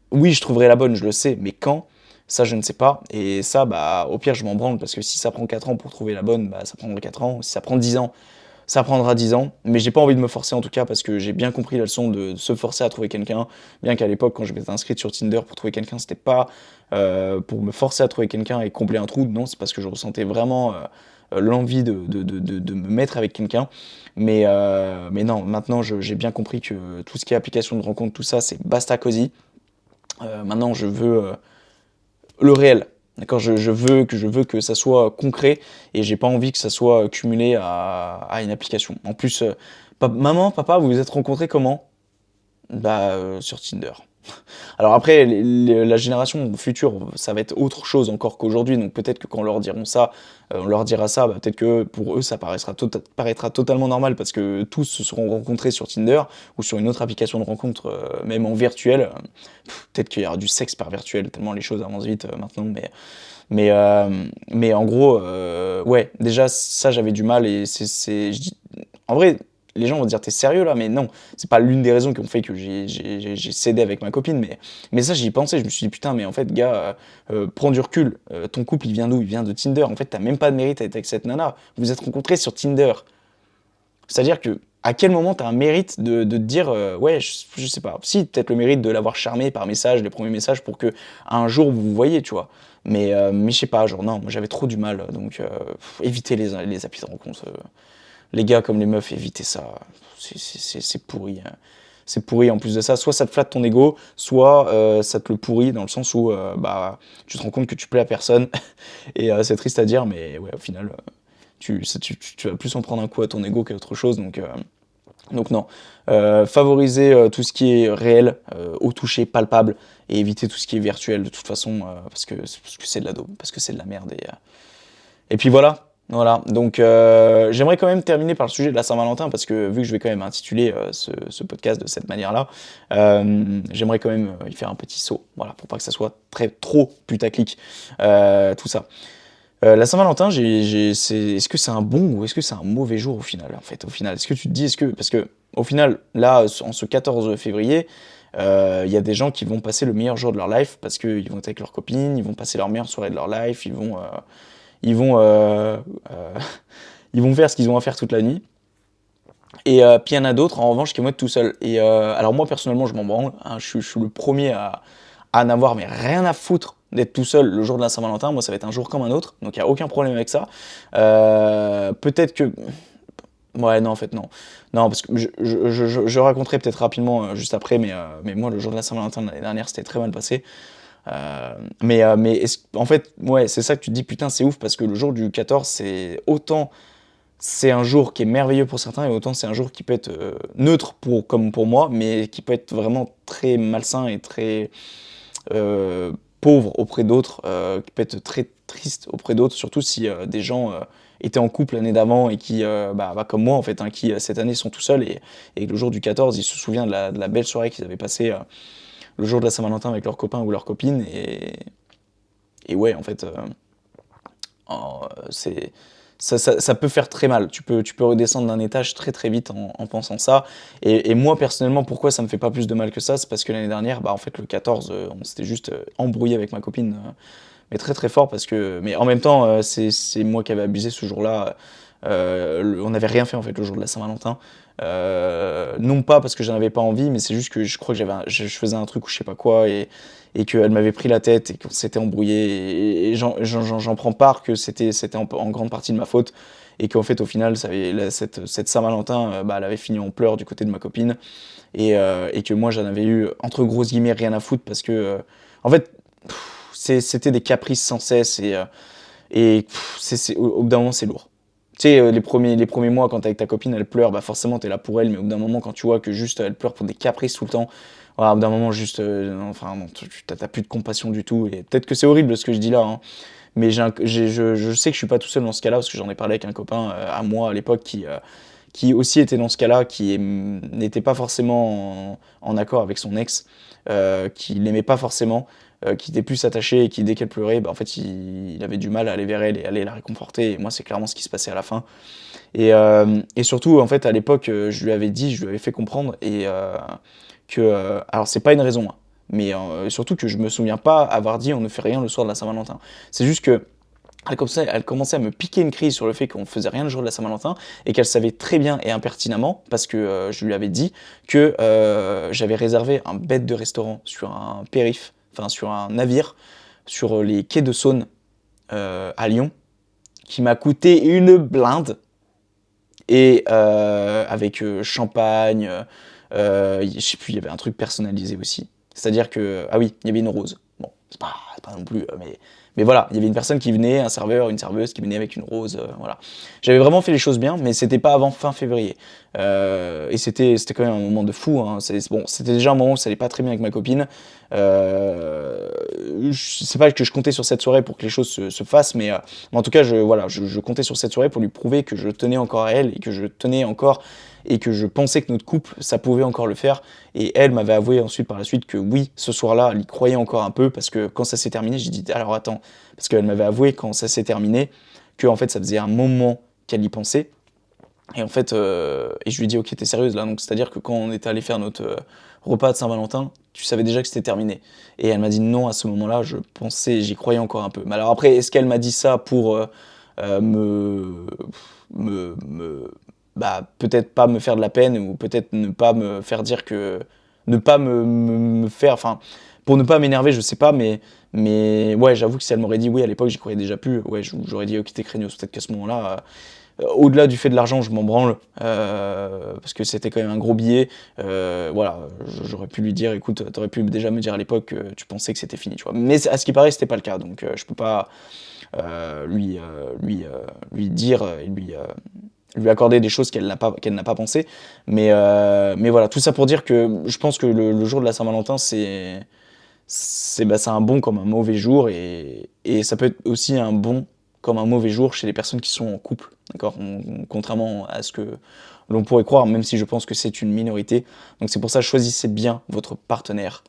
[SPEAKER 1] oui, je trouverai la bonne, je le sais, mais quand? Ça, je ne sais pas. Et ça, bah, au pire, je m'en branle, parce que si ça prend 4 ans pour trouver la bonne, bah, ça prendra 4 ans. Si ça prend 10 ans, ça prendra 10 ans. Mais j'ai pas envie de me forcer en tout cas, parce que j'ai bien compris la leçon de se forcer à trouver quelqu'un. Bien qu'à l'époque, quand je m'étais inscrite sur Tinder pour trouver quelqu'un, c'était pas pour me forcer à trouver quelqu'un et combler un trou. Non, c'est parce que je ressentais vraiment l'envie de me mettre avec quelqu'un. Mais non, maintenant, j'ai bien compris que tout ce qui est application de rencontre, tout ça, c'est basta cosy. Maintenant, je veux le réel. D'accord, je veux que ça soit concret et j'ai pas envie que ça soit cumulé à une application. En plus, maman, papa, vous vous êtes rencontrés comment? Bah, sur Tinder. Alors après, la génération future, ça va être autre chose encore qu'aujourd'hui. Donc peut-être que quand on leur dira ça, bah, peut-être que pour eux, ça paraîtra totalement normal parce que tous se seront rencontrés sur Tinder ou sur une autre application de rencontre, même en virtuel. Peut-être qu'il y aura du sexe par virtuel, tellement les choses avancent vite maintenant. Mais en gros, ouais, déjà ça j'avais du mal et en vrai, les gens vont dire t'es sérieux là, mais non, c'est pas l'une des raisons qui ont fait que j'ai cédé avec ma copine, mais ça j'y pensais, je me suis dit putain, mais en fait gars, prends du recul, ton couple il vient d'où? Il vient de Tinder, en fait t'as même pas de mérite à être avec cette nana, vous vous êtes rencontrés sur Tinder. C'est-à-dire que à quel moment t'as un mérite de te dire ouais, je sais pas, si peut-être le mérite de l'avoir charmé par message, les premiers messages pour que un jour vous vous voyez, tu vois. Mais je sais pas, genre non, moi j'avais trop du mal, donc évitez les applis de rencontre. Les gars comme les meufs, évitez ça. C'est pourri, hein. C'est pourri en plus de ça. Soit ça te flatte ton ego, soit ça te le pourrit dans le sens où bah, tu te rends compte que tu plais à personne. Et c'est triste à dire, mais ouais, au final, tu vas plus en prendre un coup à ton ego qu'à autre chose. Donc non. Favoriser tout ce qui est réel, au toucher, palpable, et éviter tout ce qui est virtuel de toute façon, parce que c'est de la daube, parce que c'est de la merde. Et puis voilà. Voilà, donc j'aimerais quand même terminer par le sujet de la Saint-Valentin, parce que vu que je vais quand même intituler ce podcast de cette manière-là, j'aimerais quand même y faire un petit saut, voilà, pour pas que ça soit trop putaclic, tout ça. La Saint-Valentin, est-ce que c'est un bon ou est-ce que c'est un mauvais jour au final, en fait, au final? Est-ce que tu te dis, parce que au final, là, en ce 14 février, il y a des gens qui vont passer le meilleur jour de leur life parce qu'ils vont être avec leurs copines, ils vont passer leur meilleure soirée de leur life, ils vont, ils vont faire ce qu'ils ont à faire toute la nuit. Et puis il y en a d'autres, en revanche, qui vont être tout seuls. Et alors moi, personnellement, je m'en branle, hein, je suis le premier à n'avoir mais rien à foutre d'être tout seul le jour de la Saint-Valentin. Moi, ça va être un jour comme un autre, donc il n'y a aucun problème avec ça. Peut-être que... Ouais, non, en fait, non. Non, parce que je raconterai peut-être rapidement juste après, mais moi, le jour de la Saint-Valentin de l'année dernière, c'était très mal passé. En fait, ouais, c'est ça que tu te dis, putain, c'est ouf, parce que le jour du 14, c'est un jour qui est merveilleux pour certains, et autant c'est un jour qui peut être neutre comme pour moi, mais qui peut être vraiment très malsain et très pauvre auprès d'autres, qui peut être très triste auprès d'autres, surtout si des gens étaient en couple l'année d'avant et qui, comme moi en fait, hein, qui cette année sont tout seuls, et le jour du 14, ils se souviennent de la belle soirée qu'ils avaient passée le jour de la Saint-Valentin avec leurs copains ou leurs copines, et ouais, en fait, oh, ça peut faire très mal. Tu peux redescendre d'un étage très très vite en pensant ça. Et moi personnellement, pourquoi ça me fait pas plus de mal que ça? C'est parce que l'année dernière, bah en fait le 14, on s'était juste embrouillé avec ma copine, mais très très fort, mais en même temps, c'est moi qui avais abusé ce jour-là. On n'avait rien fait en fait le jour de la Saint-Valentin. Non pas parce que j'en avais pas envie, mais c'est juste que je crois que je faisais un truc ou je sais pas quoi, et qu'elle m'avait pris la tête et qu'on s'était embrouillé, et j'en prends part que c'était en grande partie de ma faute, et qu'en fait au final cette Saint-Valentin, elle avait fini en pleurs du côté de ma copine, et que moi j'en avais eu entre grosses guillemets rien à foutre, parce que en fait c'était des caprices sans cesse, au bout d'un moment c'est lourd. Tu sais, les premiers mois, quand t'es avec ta copine, elle pleure, bah forcément t'es là pour elle, mais au bout d'un moment, quand tu vois que juste elle pleure pour des caprices tout le temps, voilà, au bout d'un moment, juste, enfin, non, t'as plus de compassion du tout. Et peut-être que c'est horrible ce que je dis là, hein, mais je sais que je suis pas tout seul dans ce cas-là, parce que j'en ai parlé avec un copain à moi à l'époque qui aussi était dans ce cas-là, n'était pas forcément en accord avec son ex, qui l'aimait pas forcément, qui était plus attaché, et qui dès qu'elle pleurait, bah, en fait il avait du mal à aller vers elle et aller la réconforter, et moi c'est clairement ce qui se passait à la fin. Et surtout en fait à l'époque, je lui avais fait comprendre, alors c'est pas une raison, hein, mais surtout que je me souviens pas avoir dit on ne fait rien le soir de la Saint-Valentin. C'est juste que elle commençait à me piquer une crise sur le fait qu'on faisait rien le jour de la Saint-Valentin, et qu'elle savait très bien et impertinemment, parce que je lui avais dit que j'avais réservé un bête de restaurant sur un périph', enfin sur un navire, sur les quais de Saône à Lyon, qui m'a coûté une blinde, et avec champagne, je sais plus, il y avait un truc personnalisé aussi. C'est-à-dire que, ah oui, il y avait une rose. Bon, c'est pas non plus, mais voilà, il y avait une personne qui venait, un serveur, une serveuse qui venait avec une rose, voilà. J'avais vraiment fait les choses bien, mais c'était pas avant fin février. Et c'était quand même un moment de fou, hein. Bon, c'était déjà un moment où ça allait pas très bien avec ma copine. C'est pas que je comptais sur cette soirée pour que les choses se fassent, mais en tout cas, voilà, je comptais sur cette soirée pour lui prouver que je tenais encore à elle, et que je tenais encore, et que je pensais que notre couple, ça pouvait encore le faire. Et elle m'avait avoué ensuite par la suite que oui, ce soir-là, elle y croyait encore un peu, parce que quand ça s'est terminé, j'ai dit alors attends, parce qu'elle m'avait avoué quand ça s'est terminé que en fait ça faisait un moment qu'elle y pensait. Et en fait, et je lui ai dit ok, t'es sérieuse là? Donc c'est-à-dire que quand on était allé faire notre repas de Saint-Valentin, tu savais déjà que c'était terminé? Et elle m'a dit non, à ce moment-là, j'y croyais encore un peu. Mais alors après, est-ce qu'elle m'a dit ça pour peut-être pas me faire de la peine, ou peut-être ne pas me faire dire que, ne pas me faire, enfin, pour ne pas m'énerver, je sais pas, Mais ouais, j'avoue que si elle m'aurait dit oui à l'époque, j'y croyais déjà plus. Ouais, j'aurais dit ok, t'es craignos. Peut-être qu'à ce moment-là, au-delà du fait de l'argent, je m'en branle, parce que c'était quand même un gros billet. Voilà, j'aurais pu lui dire, écoute, t'aurais pu déjà me dire à l'époque que tu pensais que c'était fini, tu vois. Mais à ce qui paraît, c'était pas le cas, donc je peux pas lui dire, lui accorder des choses qu'elle n'a pas pensé. Mais voilà, tout ça pour dire que je pense que le jour de la Saint-Valentin, c'est un bon comme un mauvais jour, et ça peut être aussi un bon comme un mauvais jour chez les personnes qui sont en couple, d'accord? Contrairement à ce que l'on pourrait croire, même si je pense que c'est une minorité. Donc c'est pour ça, choisissez bien votre partenaire,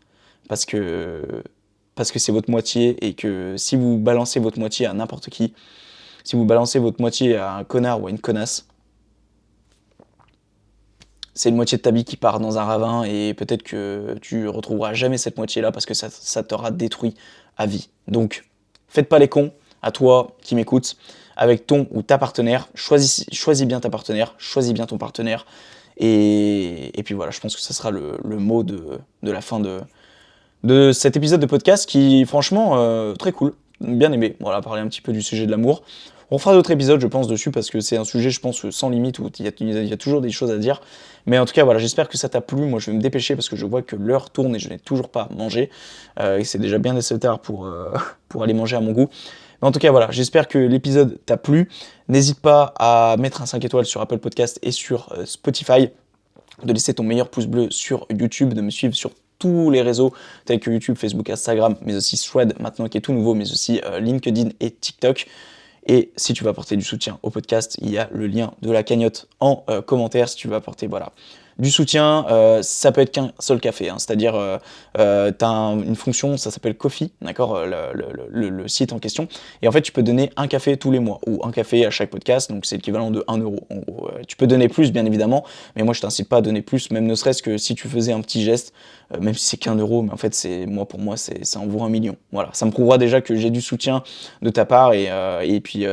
[SPEAKER 1] parce que parce que c'est votre moitié, et que si vous balancez votre moitié à n'importe qui, si vous balancez votre moitié à un connard ou à une connasse, c'est une moitié de ta vie qui part dans un ravin, et peut-être que tu retrouveras jamais cette moitié-là parce que ça t'aura détruit à vie. Donc, faites pas les cons, à toi qui m'écoutes, avec ton ou ta partenaire, choisis bien ta partenaire, choisis bien ton partenaire, et puis voilà, je pense que ça sera le mot de la fin de cet épisode de podcast qui, franchement, très cool, bien aimé. Voilà, parler un petit peu du sujet de l'amour. On fera d'autres épisodes, je pense, dessus, parce que c'est un sujet, je pense, sans limite, où il y a toujours des choses à dire. Mais en tout cas, voilà, j'espère que ça t'a plu. Moi, je vais me dépêcher parce que je vois que l'heure tourne et je n'ai toujours pas mangé. Et c'est déjà bien assez tard pour aller manger à mon goût. Mais en tout cas, voilà, j'espère que l'épisode t'a plu. N'hésite pas à mettre un 5 étoiles sur Apple Podcast et sur Spotify, de laisser ton meilleur pouce bleu sur YouTube, de me suivre sur tous les réseaux tels que YouTube, Facebook, Instagram, mais aussi Thread maintenant qui est tout nouveau, mais aussi LinkedIn et TikTok. Et si tu veux apporter du soutien au podcast, il y a le lien de la cagnotte en commentaire. Si tu veux apporter du soutien, ça peut être qu'un seul café, hein. C'est-à-dire, tu as une fonction, ça s'appelle Ko-fi, d'accord, le site en question. Et en fait, tu peux donner un café tous les mois, ou un café à chaque podcast, donc c'est l'équivalent de 1 euro. En gros. Tu peux donner plus, bien évidemment, mais moi, je t'incite pas à donner plus, même ne serait-ce que si tu faisais un petit geste, même si c'est qu'un euro, mais en fait, pour moi, ça en vaut 1 million. Voilà, ça me prouvera déjà que j'ai du soutien de ta part, et puis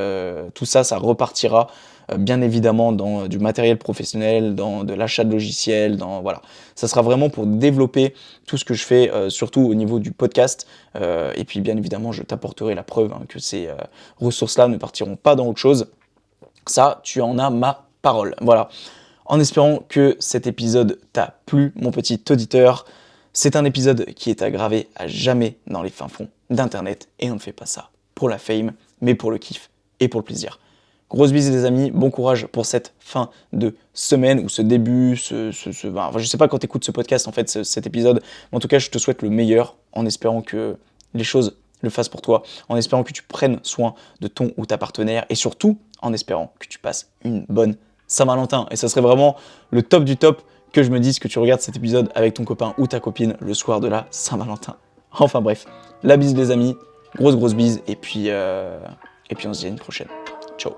[SPEAKER 1] tout ça, ça repartira bien évidemment dans du matériel professionnel, dans de l'achat de logiciels, voilà. Ça sera vraiment pour développer tout ce que je fais, surtout au niveau du podcast. Et puis bien évidemment, je t'apporterai la preuve, hein, que ces ressources-là ne partiront pas dans autre chose. Ça, tu en as ma parole. Voilà. En espérant que cet épisode t'a plu, mon petit auditeur. C'est un épisode qui est à graver à jamais dans les fins fonds d'Internet, et on ne fait pas ça pour la fame, mais pour le kiff et pour le plaisir. Grosse bise les amis, bon courage pour cette fin de semaine, ou ce début, enfin, je sais pas quand t'écoutes ce podcast en fait, cet épisode, mais en tout cas je te souhaite le meilleur, en espérant que les choses le fassent pour toi, en espérant que tu prennes soin de ton ou ta partenaire, et surtout en espérant que tu passes une bonne Saint-Valentin. Et ça serait vraiment le top du top que je me dise que tu regardes cet épisode avec ton copain ou ta copine le soir de la Saint-Valentin. Enfin bref, la bise les amis, grosse bise, et puis on se dit à une prochaine. Ciao.